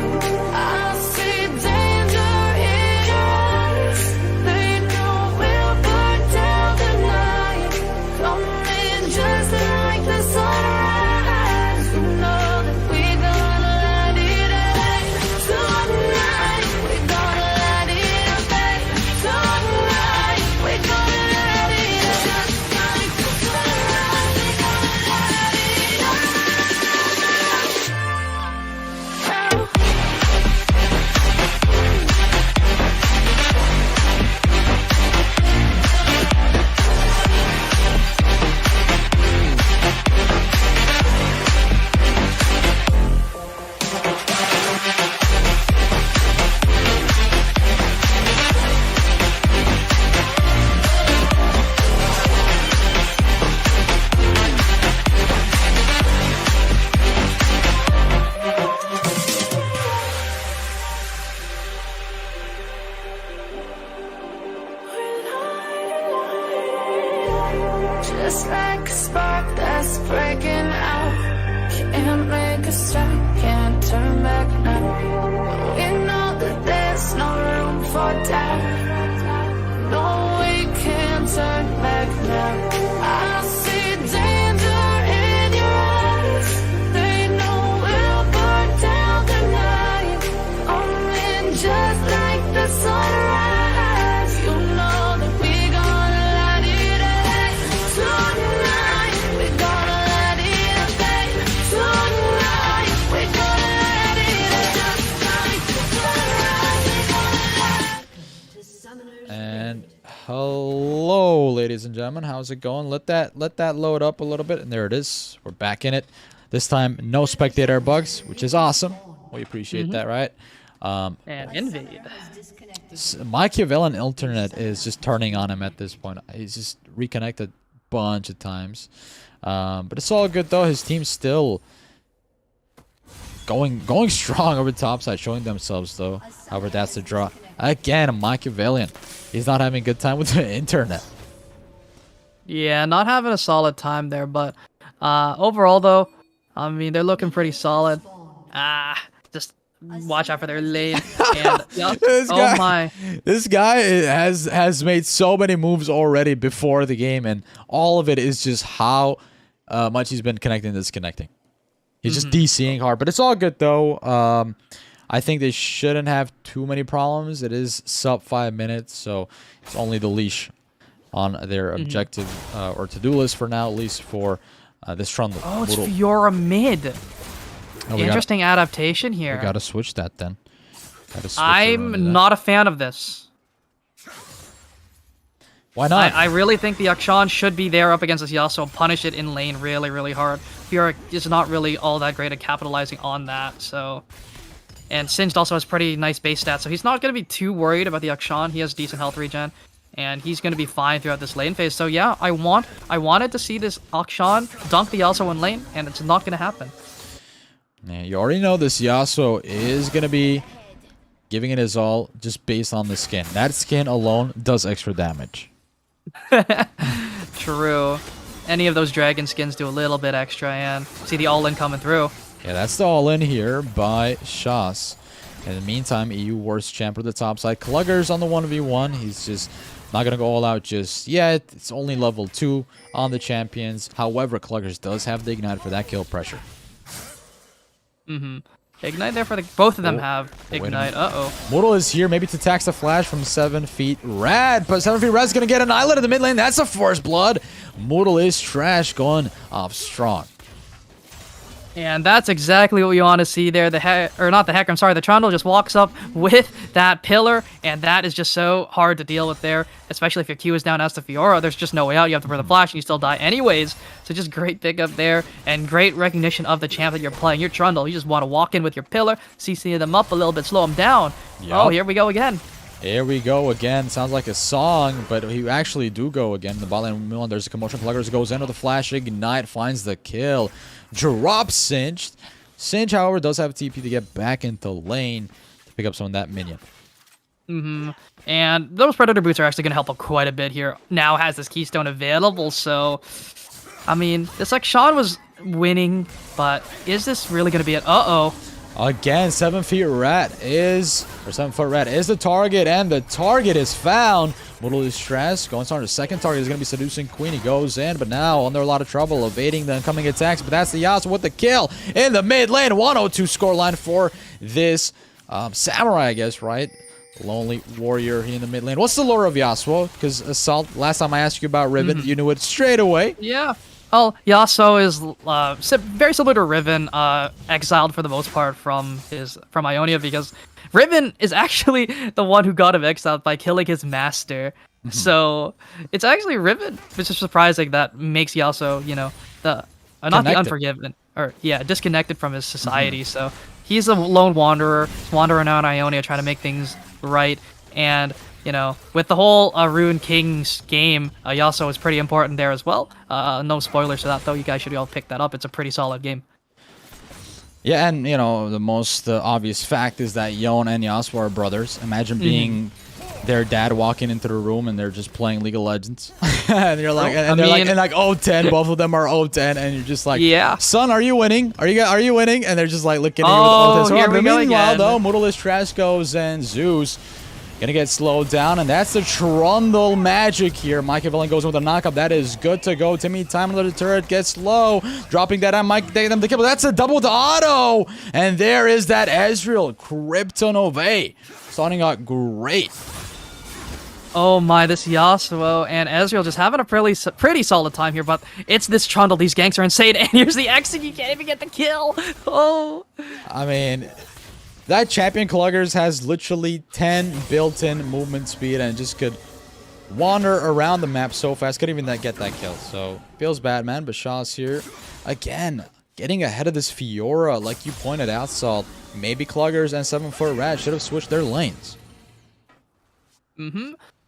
[SPEAKER 2] I see danger in your eyes. They know we'll burn down the night. Coming just like the sunrise. You know that we gonna light it up. Tonight, we gonna light it up, babe. Tonight, we gonna light it up. Like the sunrise, we gonna light it up.
[SPEAKER 4] Hello, ladies and gentlemen. How's it going? Let that load up a little bit, and there it is. We're back in it. This time, no spectator bugs, which is awesome. We appreciate that, right?
[SPEAKER 6] And invade.
[SPEAKER 4] Machiavellian internet is just turning on him at this point. He's just reconnected a bunch of times, but it's all good though. His team's still going strong over the top side, showing themselves though. However, that's the draw. Again, Machiavellian. He's not having a good time with the internet.
[SPEAKER 6] Yeah, not having a solid time there, but overall though, I mean, they're looking pretty solid. Just watch out for their lane. And, yep.
[SPEAKER 4] This guy has made so many moves already before the game, and all of it is just how much he's been connecting and disconnecting. He's just DCing hard, but it's all good though. I think they shouldn't have too many problems. It is sub 5 minutes, so it's only the leash on their objective or to-do list for now, at least for this Trundle.
[SPEAKER 6] Oh, it's Fiora mid. Interesting adaptation here.
[SPEAKER 4] We gotta switch that then.
[SPEAKER 6] I'm not a fan of this.
[SPEAKER 4] Why not?
[SPEAKER 6] I really think the Akshan should be there up against this Yasuo, punish it in lane really, really hard. Fiora is not really all that great at capitalizing on that, so... And Singed also has pretty nice base stats, so he's not going to be too worried about the Akshan. He has decent health regen, and he's going to be fine throughout this lane phase. So yeah, I wanted to see this Akshan dunk the Yasuo in lane, and it's not going to happen.
[SPEAKER 4] Yeah, you already know this Yasuo is going to be giving it his all just based on the skin. That skin alone does extra damage.
[SPEAKER 6] True. Any of those dragon skins do a little bit extra, and see the all-in coming through.
[SPEAKER 4] Yeah, that's the all-in here by Shas. In the meantime, EU worst champ at the top side. Clugger's on the 1v1. He's just not going to go all out just yet. It's only level 2 on the champions. However, Cluggers does have the Ignite for that kill pressure.
[SPEAKER 6] Ignite there for the... Both of them have Ignite. Uh-oh.
[SPEAKER 4] Moodle is here, maybe to tax the flash from 7 feet. Rad, but 7 feet Rad's going to get an island in the mid lane. That's a Force Blood. Moodle is trash, going off strong.
[SPEAKER 6] And that's exactly what we want to see there. The Trundle just walks up with that pillar, and that is just so hard to deal with there, especially if your Q is down as the Fiora. There's just no way out. You have to burn the flash, and you still die anyways. So just great pickup there, and great recognition of the champ that you're playing. Your Trundle, you just want to walk in with your pillar, CC them up a little bit, slow them down. Yep. Oh, here we go again.
[SPEAKER 4] Here we go again. Sounds like a song, but he actually do go again. The bot lane middle, there's a commotion. Pluggers goes in with the flash. Ignite finds the kill. Drops Singed. Singed, however, does have TP to get back into lane to pick up some of that minion.
[SPEAKER 6] And those Predator boots are actually going to help out quite a bit here. Now has this Keystone available, so... I mean, this Akshan was winning, but is this really going to be it? Uh-oh.
[SPEAKER 4] Again, 7 feet rat is, or 7 foot rat is the target, and the target is found. Moodle is stressed. Going on, the second target is going to be Seducing Queen. He goes in, but now under a lot of trouble, evading the incoming attacks. But that's the Yasuo with the kill in the mid lane. 102 scoreline for this Samurai, I guess, right? Lonely Warrior here in the mid lane. What's the lore of Yasuo? Because Assault, last time I asked you about Riven, you knew it straight away.
[SPEAKER 6] Yeah. Well, Yasuo is very similar to Riven, exiled for the most part from Ionia, because Riven is actually the one who got him exiled by killing his master. So it's actually Riven, which is surprising, that makes Yasuo, you know, not the Unforgiven, or yeah, disconnected from his society. So he's a lone wanderer, wandering around Ionia trying to make things right, and you know, with the whole Rune King's game, Yasuo is pretty important there as well. No spoilers to that, though. You guys should all pick that up. It's a pretty solid game.
[SPEAKER 4] Yeah, and, you know, the most obvious fact is that Yon and Yasuo are brothers. Imagine being their dad walking into the room and they're just playing League of Legends. And you're like, and they're like 0-10. Both of them are 0-10, and you're just like,
[SPEAKER 6] yeah,
[SPEAKER 4] son, are you winning? Are you winning? And they're just like looking at you with 0-10. So
[SPEAKER 6] here we go
[SPEAKER 4] meanwhile,
[SPEAKER 6] again.
[SPEAKER 4] though, Moodle Trash goes and Zeus gonna get slowed down, and that's the Trundle magic here. Machiavellian goes with a knockup. That is good to go. Timmy, time under the turret, gets low. Dropping that on Mike, them the kill. That's a double to auto. And there is that Ezreal Cryptonovae. Starting out great.
[SPEAKER 6] Oh my, this Yasuo and Ezreal just having a pretty solid time here, but it's this Trundle. These ganks are insane, and here's the exit. You can't even get the kill. Oh.
[SPEAKER 4] I mean, that champion Cluggers has literally 10 built-in movement speed and just could wander around the map so fast. Couldn't even get that kill. So feels bad, man. But Shaw's here again, getting ahead of this Fiora, like you pointed out, Salt. Maybe Cluggers and 7-foot Rat should have switched their lanes.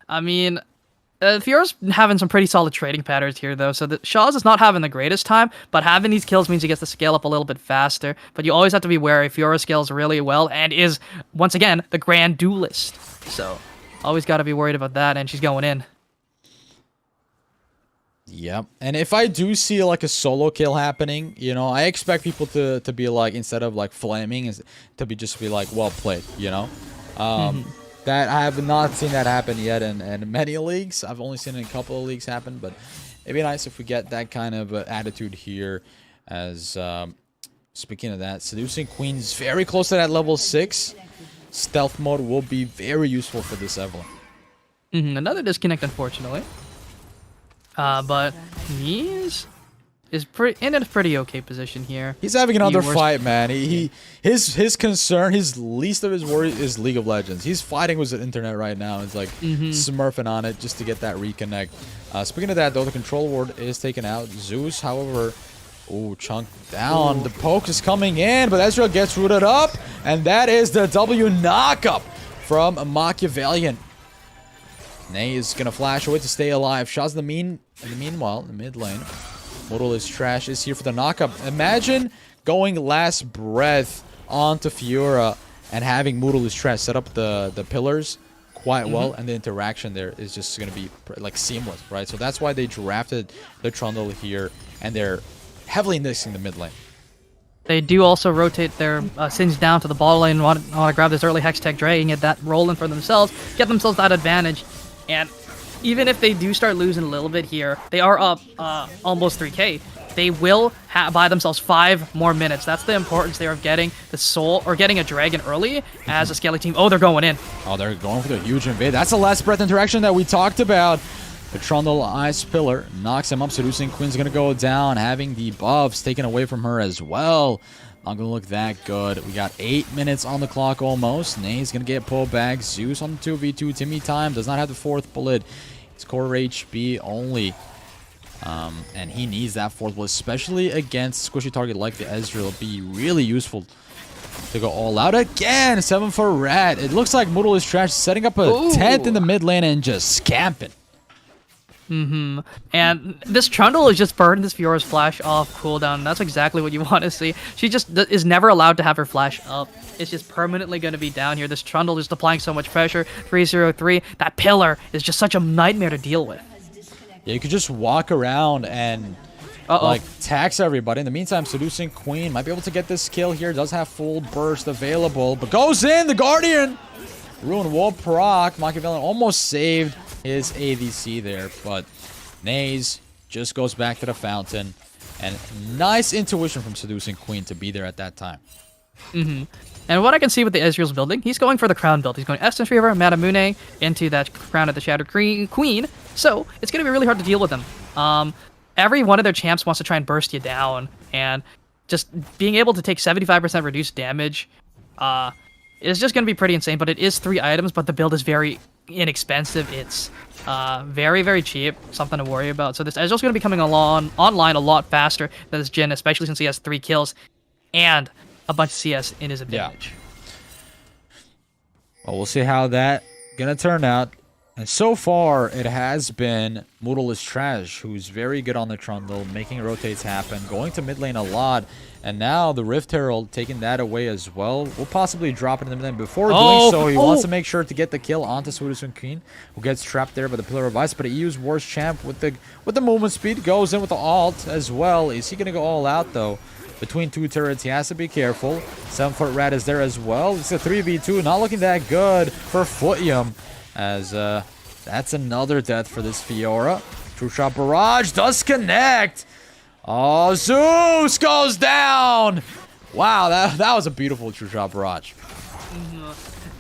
[SPEAKER 6] I mean, Fiora's having some pretty solid trading patterns here, though, so Shaw's is not having the greatest time, but having these kills means he gets to scale up a little bit faster. But you always have to be wary. Fiora scales really well and is, once again, the grand duelist. So, always got to be worried about that, and she's going in.
[SPEAKER 4] Yep. And if I do see like a solo kill happening, you know, I expect people to be like, instead of like flaming, to just be like, well played, you know? That I have not seen that happen yet in many leagues. I've only seen it in a couple of leagues happen, but it'd be nice if we get that kind of attitude here. As speaking of that, Seducing Queen's very close to that level 6. Stealth mode will be very useful for this Evelyn.
[SPEAKER 6] Another disconnect, unfortunately. But he's in a pretty okay position here.
[SPEAKER 4] He's having another fight, man. His concern, his least of his worry is League of Legends. He's fighting with the internet right now. It's like smurfing on it just to get that reconnect. Speaking of that, though, the control ward is taken out. Zeus, however, chunked down. The poke is coming in, but Ezreal gets rooted up, and that is the W knockup from Machiavellian. Ney is gonna flash away to stay alive. Shaw's in the meanwhile, in the mid lane. Modalist Trash is here for the knockup. Imagine going last breath onto Fiora and having Modalist Trash set up the pillars quite well, and the interaction there is just gonna be like seamless, right? So that's why they drafted the Trundle here, and they're heavily indexing the mid lane.
[SPEAKER 6] They do also rotate their Sins down to the bottom lane, want to grab this early Hextech Dragon, get that rolling for themselves, get themselves that advantage. And even if they do start losing a little bit here, they are up almost 3k. They will buy themselves 5 more minutes. That's the importance there of getting the soul, or getting a dragon early as a scaling team. Oh, they're going in.
[SPEAKER 4] Oh, they're going for the huge invade. That's the last breath interaction that we talked about. The Trundle Ice Pillar knocks him up. Seducing Queen's going to go down, having the buffs taken away from her as well. Not going to look that good. We got 8 minutes on the clock almost. Ney's going to get pulled back. Zeus on the 2v2. Timmy Time does not have the 4th bullet. It's core HP only. And he needs that 4th bullet, especially against squishy target like the Ezreal. It'll be really useful to go all out again. 7-foot Rat. It looks like Modalist Trash setting up a 10th in the mid lane and just scamping.
[SPEAKER 6] And this Trundle is just burning this Fiora's flash off cooldown. That's exactly what you want to see. She just is never allowed to have her flash up. It's just permanently going to be down here. This Trundle is applying so much pressure. 303. That pillar is just such a nightmare to deal with.
[SPEAKER 4] Yeah, you could just walk around and like tax everybody. In the meantime, Seducing Queen might be able to get this kill here. Does have full burst available, but goes in. The Guardian. Ruin will proc. Machiavellian almost saved his ADC there, but Naze just goes back to the fountain, and nice intuition from Seducing Queen to be there at that time.
[SPEAKER 6] And what I can see with the Ezreal's building, he's going for the crown build. He's going Essence Reaver, Matamune into that crown of the Shattered Queen, so it's going to be really hard to deal with them. Every one of their champs wants to try and burst you down, and just being able to take 75% reduced damage is just going to be pretty insane. But it is 3 items, but the build is very inexpensive. It's very, very cheap. Something to worry about. So this Ezreal's going to be coming online a lot faster than this Jhin, especially since he has 3 kills and a bunch of CS in his advantage.
[SPEAKER 4] Well, we'll see how that gonna turn out. And so far, it has been Modalist Trash, who's very good on the Trundle, making rotates happen, going to mid lane a lot. And now the Rift Herald taking that away as well. We'll possibly drop it in the mid lane. Before doing so, he wants to make sure to get the kill onto Seducing Queen, who gets trapped there by the Pillar of Ice. But he used War's Champ with the movement speed, goes in with the ult as well. Is he gonna go all out though? Between 2 turrets, he has to be careful. 7-foot Rat is there as well. It's a 3v2, not looking that good for Footium, as that's another death for this Fiora. True Shot Barrage does connect. Oh, Zeus goes down. Wow, that was a beautiful True Shot Barrage.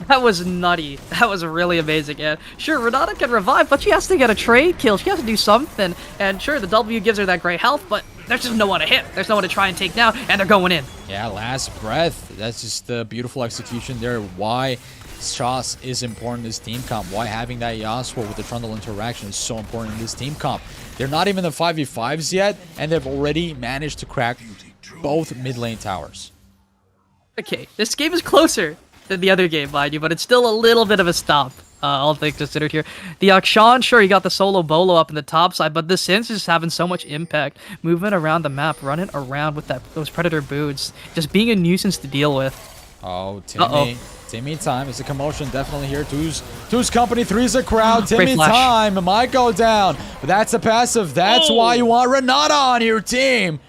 [SPEAKER 6] That was nutty. That was really amazing. And sure, Renata can revive, but she has to get a trade kill. She has to do something. And sure, the W gives her that great health, but there's just no one to hit. There's no one to try and take down, and they're going in.
[SPEAKER 4] Yeah, last breath. That's just the beautiful execution there. Why Shots is important in this team comp. Why having that Yasuo with the Trundle interaction is so important in this team comp. They're not even the 5v5s yet, and they've already managed to crack both mid lane towers.
[SPEAKER 6] Okay, this game is closer than the other game, mind you, but it's still a little bit of a stomp. All things considered here. The Akshan, sure, he got the solo bolo up in the top side, but the Sins is having so much impact. Moving around the map, running around with those Predator boots. Just being a nuisance to deal with.
[SPEAKER 4] Oh, Timmy. Timmy time. It's a commotion definitely here. Two's company, three's a crowd. Timmy time. It might go down, but that's a passive. That's why you want Renata on your team.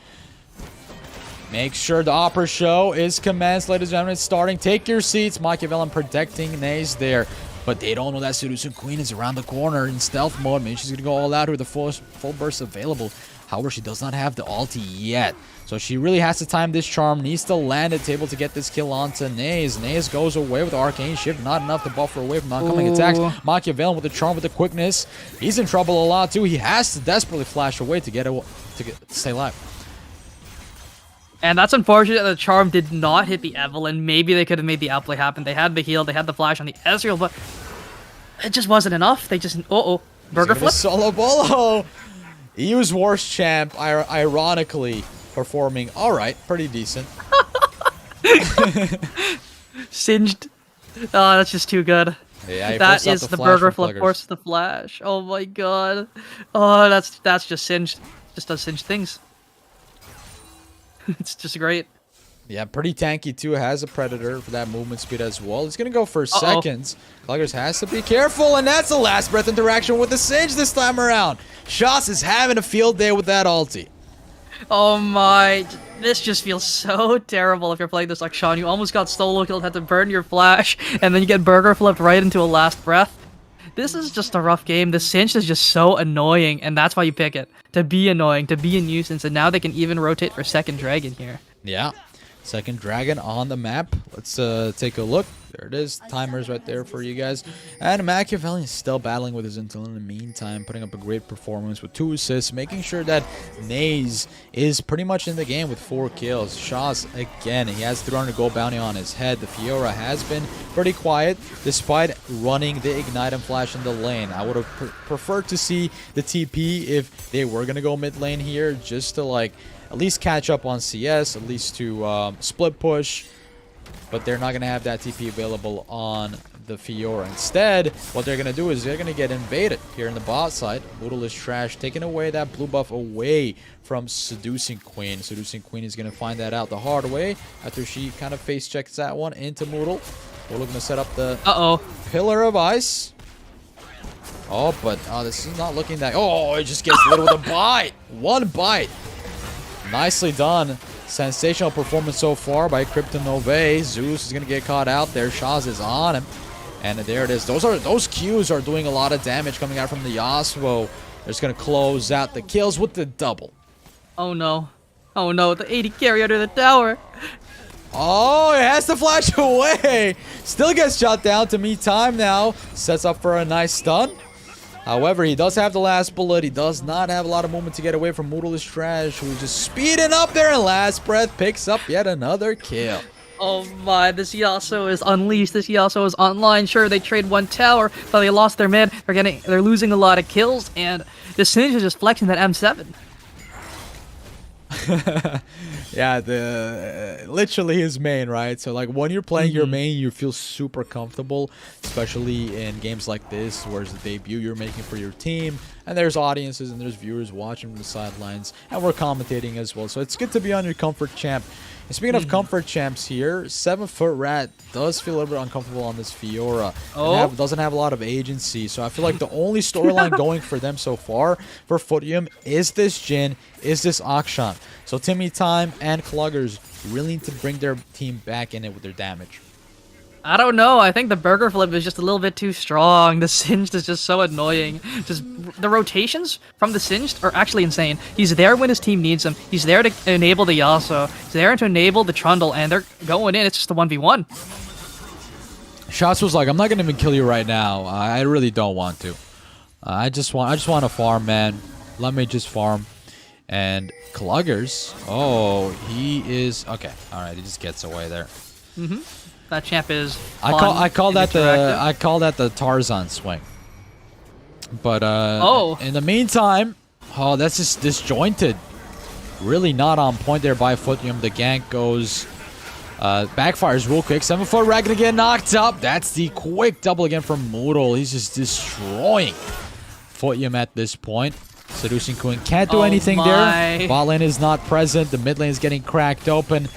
[SPEAKER 4] Make sure the opera show is commenced, ladies and gentlemen. It's starting. Take your seats. Machiavellian protecting Naze there. But they don't know that Seducing Queen is around the corner in stealth mode. Maybe she's going to go all out with the full burst available. However, she does not have the ulti yet. So she really has to time this charm. Needs to land at table to get this kill onto Naze. Naze goes away with the Arcane Shift. Not enough to buffer away from oncoming attacks. Machiavellian with the charm, with the quickness. He's in trouble a lot too. He has to desperately flash away to stay alive.
[SPEAKER 6] And that's unfortunate that the charm did not hit the Evelyn. Maybe they could have made the outplay happen. They had the heal, they had the flash on the Ezreal, but it just wasn't enough. They just... Burger flip?
[SPEAKER 4] Solo bolo! EU's worst champ, ironically, performing alright, pretty decent.
[SPEAKER 6] Singed. Oh, that's just too good.
[SPEAKER 4] Yeah,
[SPEAKER 6] that is the burger flip, forces the flash. Oh my god. Oh, that's just singed. Just does singed things. It's just great.
[SPEAKER 4] Yeah, pretty tanky too. Has a Predator for that movement speed as well. He's going to go for seconds. Kluggers has to be careful, and that's the last breath interaction with the Sage this time around. Shots is having a field day with that ulti.
[SPEAKER 6] Oh my, this just feels so terrible if you're playing this like Sean. You almost got solo killed, had to burn your flash, and then you get burger flipped right into a last breath. This is just a rough game. The Cinch is just so annoying, and that's why you pick it. To be annoying, to be a nuisance, and now they can even rotate for second dragon here.
[SPEAKER 4] Yeah, second dragon on the map. Let's take a look. There it is. Timers right there for you guys. And Machiavellian is still battling with his intel in the meantime, putting up a great performance with 2 assists, making sure that Naze is pretty much in the game with 4 kills. Shaz, again, he has 300 gold bounty on his head. The Fiora has been pretty quiet, despite running the Ignite and Flash in the lane. I would have preferred to see the TP if they were going to go mid lane here, just to, like, at least catch up on CS, at least to split push. But they're not going to have that TP available on the Fiora. Instead, what they're going to do is they're going to get invaded here in the bot side. Moodle is trash, taking away that blue buff away from Seducing Queen. Seducing Queen is going to find that out the hard way after she kind of face checks that one into Moodle. Moodle going to set up the Pillar of Ice. Oh, but this is not looking that... Oh, it just gets lit with a bite. One bite. Nicely done. Sensational performance so far by Cryptonovae. Zeus is going to get caught out there. Shaz is on him. And there it is. Those Qs are doing a lot of damage coming out from the Yasuo. They're just going to close out the kills with the double.
[SPEAKER 6] Oh no. Oh no, the 80 carry under the tower.
[SPEAKER 4] Oh, it has to flash away. Still gets shot down to meet time now. Sets up for a nice stun. However, he does have the last bullet. He does not have a lot of movement to get away from Moodle is trash, who's just speeding up there, and last breath picks up yet another kill.
[SPEAKER 6] Oh my, this Yasuo is unleashed. This Yasuo is online. Sure, they trade 1 tower, but they lost their mid. They're losing a lot of kills, and the Singe is just flexing that M7.
[SPEAKER 4] Yeah, literally his main, right? So like when you're playing your main, you feel super comfortable, especially in games like this, where it's the debut you're making for your team, and there's audiences and there's viewers watching from the sidelines, and we're commentating as well. So it's good to be on your comfort champ. And speaking of comfort champs here, 7-foot Rat does feel a little bit uncomfortable on this Fiora. Doesn't have a lot of agency. So I feel like the only storyline going for them so far for Footium is this Jhin, is this Akshan. So Timmy Time and Kluggers really need to bring their team back in it with their damage.
[SPEAKER 6] I don't know. I think the burger flip is just a little bit too strong. The Singed is just so annoying. Just the rotations from the Singed are actually insane. He's there when his team needs him. He's there to enable the Yasuo. He's there to enable the Trundle, and they're going in. It's just a 1v1.
[SPEAKER 4] Shots was like, I'm not gonna even kill you right now. I really don't want to. I just want to farm, man. Let me just farm. And Kluggers, oh, he is okay. All right, he just gets away there.
[SPEAKER 6] That champ is.
[SPEAKER 4] I call
[SPEAKER 6] and
[SPEAKER 4] that
[SPEAKER 6] interactive.
[SPEAKER 4] the Tarzan swing. But
[SPEAKER 6] Oh.
[SPEAKER 4] in the meantime, oh, that's just disjointed. Really not on point there by Footium. The gank goes backfires real quick. 7-foot rat gonna get knocked up. That's the quick double again from Moodle. He's just destroying Footium at this point. Seducing Queen can't do anything there. Bot lane is not present. The mid lane is getting cracked open.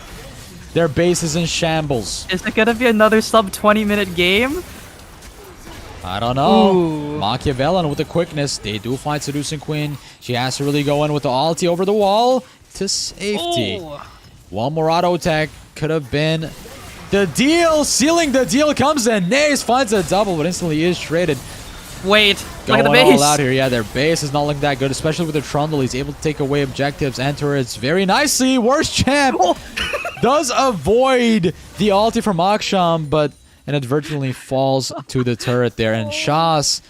[SPEAKER 4] Their base is in shambles.
[SPEAKER 6] Is it gonna be another sub 20-minute game?
[SPEAKER 4] I don't know.
[SPEAKER 6] Ooh.
[SPEAKER 4] Machiavellian with the quickness. They do find Seducing Queen. She has to really go in with the ulti over the wall to safety.
[SPEAKER 6] Ooh.
[SPEAKER 4] One more auto attack could have been the deal. Sealing the deal comes in. Naze finds a double, but instantly is traded.
[SPEAKER 6] Wait, look
[SPEAKER 4] Going
[SPEAKER 6] at the base.
[SPEAKER 4] all out here. Yeah, their base is not looking that good, especially with the Trundle. He's able to take away objectives and turrets very nicely. Worst champ does avoid the ulti from Aksham, but inadvertently falls to the turret there. And Shas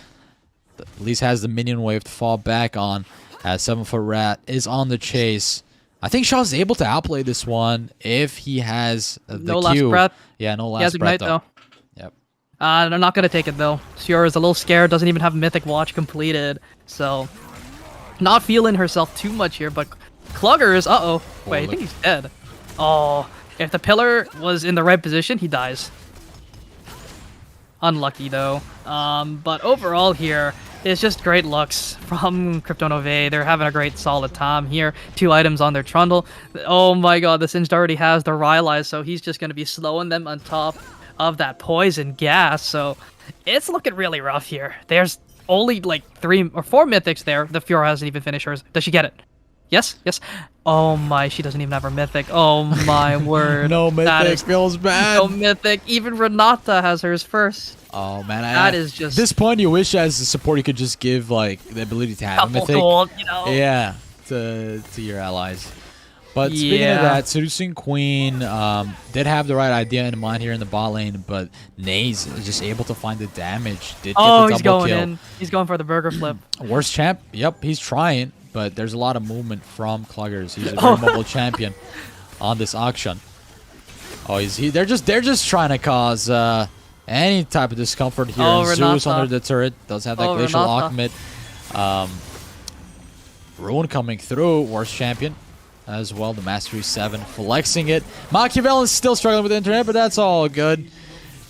[SPEAKER 4] at least has the minion wave to fall back on, as 7-foot rat is on the chase. I think Shas is able to outplay this one if he has the
[SPEAKER 6] No
[SPEAKER 4] Q.
[SPEAKER 6] last breath.
[SPEAKER 4] Yeah, no
[SPEAKER 6] He has
[SPEAKER 4] last breath
[SPEAKER 6] Ignite, though.
[SPEAKER 4] Yep.
[SPEAKER 6] They're not gonna take it though. Siora is a little scared, doesn't even have Mythic Watch completed, so not feeling herself too much here. But Cluggers, wait, I think he's dead. Oh, if the pillar was in the right position, he dies. Unlucky though. But overall here, it's just great looks from Cryptonovae. They're having a great solid time here. 2 items on their Trundle. Oh my god, the Singed already has the Rylai's, so he's just gonna be slowing them on top of that poison gas. So it's looking really rough here. There's only like 3 or 4 mythics there. The Fiora hasn't even finished hers. Does she get it? Yes? Yes. Oh my, she doesn't even have her mythic. Oh my word.
[SPEAKER 4] No mythic, feels bad.
[SPEAKER 6] No mythic. Even Renata has hers first.
[SPEAKER 4] Oh man,
[SPEAKER 6] That is just...
[SPEAKER 4] At this point, you wish as a support you could just give like the ability to have a
[SPEAKER 6] couple
[SPEAKER 4] mythic.
[SPEAKER 6] gold, you know?
[SPEAKER 4] Yeah, to your allies. But speaking of that, Seducing Queen did have the right idea in mind here in the bot lane, but Naze is just able to find the damage. Did get the
[SPEAKER 6] he's
[SPEAKER 4] double
[SPEAKER 6] going
[SPEAKER 4] kill.
[SPEAKER 6] in. He's going for the burger flip.
[SPEAKER 4] Worst champ? Yep, he's trying, but there's a lot of movement from Cluggers. He's a very mobile champion on this auction. Oh, they're just trying to cause any type of discomfort here. And Zeus under the turret does have that glacial Akhmet. Ruin coming through. Worst champion as well. The Mastery 7 flexing it. Machiavellian is still struggling with the internet, but that's all good.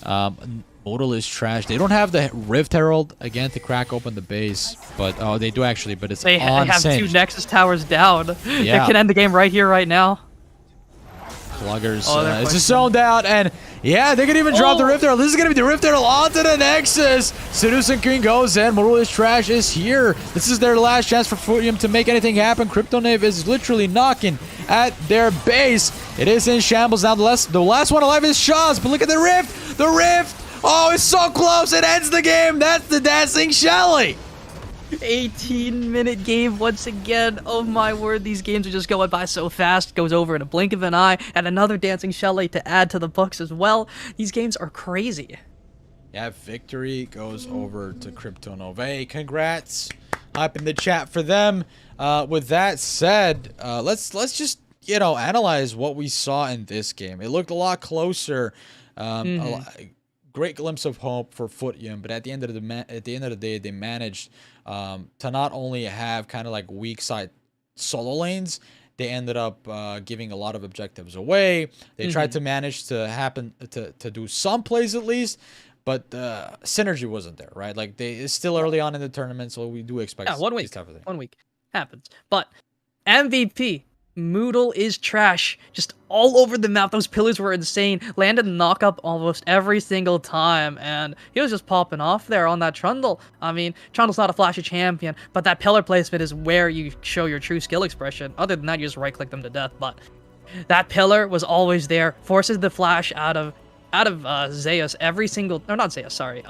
[SPEAKER 4] Modal is trash. They don't have the Rift Herald again to crack open the base, but they do actually. But it's
[SPEAKER 6] they have
[SPEAKER 4] Singed.
[SPEAKER 6] 2 Nexus towers down.
[SPEAKER 4] Yeah.
[SPEAKER 6] They can end the game right here, right now.
[SPEAKER 4] Pluggers it's just zoned out, and yeah, they could even drop the Rift Herald. This is gonna be the Rift Herald onto the Nexus. Seducing Queen goes in. Modal is trash is here. This is their last chance for Footium to make anything happen. Cryptonovae is literally knocking at their base. It is in shambles now. The last one alive is Shaz, but look at the Rift. The Rift. Oh, it's so close. It ends the game. That's the Dancing Shelly.
[SPEAKER 6] 18-minute game once again. Oh my word, these games are just going by so fast. Goes over in a blink of an eye. And another Dancing Shelly to add to the books as well. These games are crazy.
[SPEAKER 4] Yeah, victory goes over to Cryptonovae. Congrats. Hype in the chat for them. With that said, let's just, analyze what we saw in this game. It looked a lot closer. Great glimpse of hope for Footium, but at the end of the day, they managed to not only have kind of like weak side solo lanes, they ended up giving a lot of objectives away. They tried to manage to do some plays at least, but synergy wasn't there, right? Like it's still early on in the tournament, so we do expect these type of things.
[SPEAKER 6] 1 week happens, but MVP. Moodle is trash. Just all over the map. Those pillars were insane. Landed knock up almost every single time. And he was just popping off there on that Trundle. I mean, Trundle's not a flashy champion, but that pillar placement is where you show your true skill expression. Other than that, you just right-click them to death. But that pillar was always there. Forces the flash out of Zeus every single... Or not Zeus, sorry.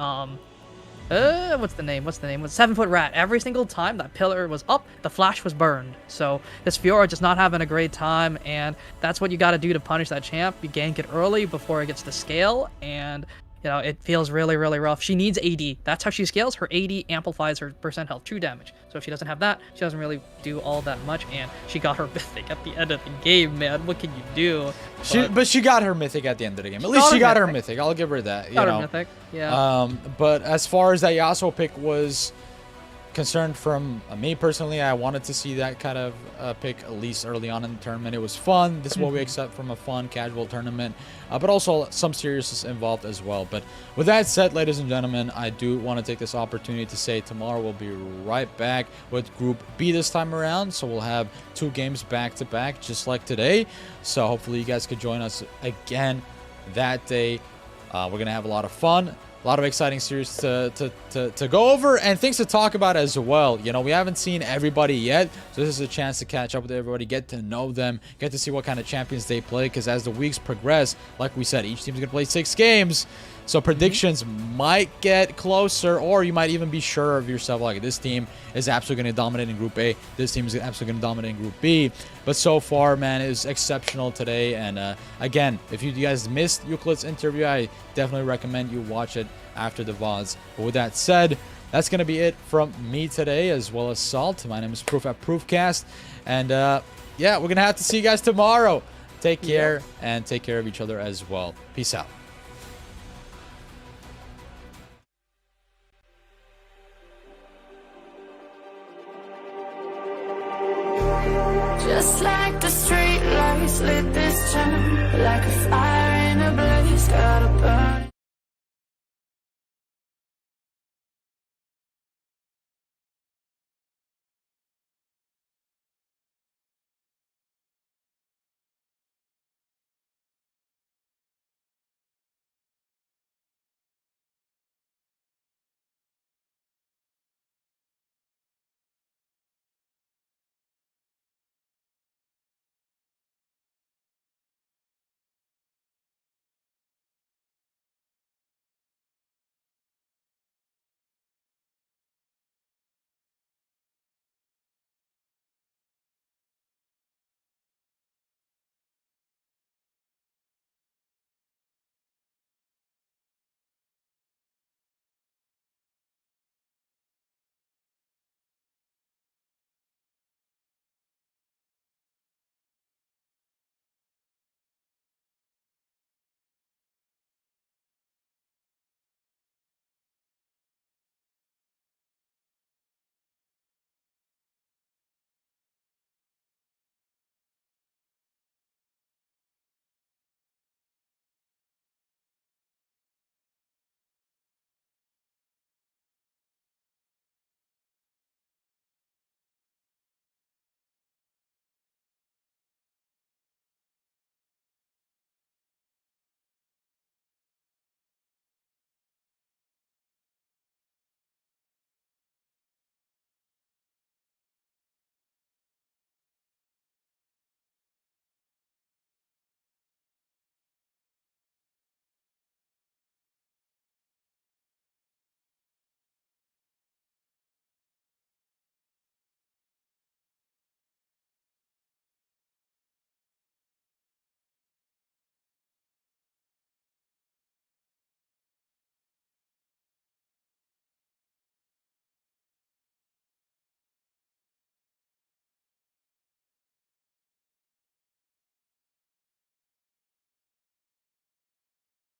[SPEAKER 6] What's the name? 7-foot rat. Every single time that pillar was up, the flash was burned. So this Fiora just not having a great time, and that's what you got to do to punish that champ. You gank it early before it gets to scale, and You know, it feels really, really rough. She needs AD. That's how she scales. Her AD amplifies her percent health, true damage. So if she doesn't have that, she doesn't really do all that much. And she got her mythic at the end of the game, man. What can you do?
[SPEAKER 4] But she got her mythic at the end of the game. At least she got her mythic. I'll give her that.
[SPEAKER 6] Got her mythic. Yeah.
[SPEAKER 4] But as far as that Yasuo pick was concerned from me personally, I wanted to see that kind of pick at least early on in the tournament. It was fun. This is what we expect from a fun, casual tournament, but also some seriousness involved as well. But with that said, ladies and gentlemen, I do want to take this opportunity to say tomorrow we'll be right back with Group B this time around. So we'll have 2 games back to back, just like today. So hopefully you guys could join us again that day. We're going to have a lot of fun. A lot of exciting series to go over and things to talk about as well. You know, we haven't seen everybody yet, so this is a chance to catch up with everybody, get to know them, get to see what kind of champions they play, because as the weeks progress, like we said, each team's going to play 6 games. So predictions might get closer, or you might even be sure of yourself, like this team is absolutely going to dominate in Group A, this team is absolutely going to dominate in Group B. But so far, man, it was exceptional today. And again, if you guys missed Euclid's interview, I definitely recommend you watch it after the VODs. But with that said, that's going to be it from me today, as well as Salt. My name is Proof at Proofcast. And yeah, we're going to have to see you guys tomorrow. Take care and take care of each other as well. Peace out.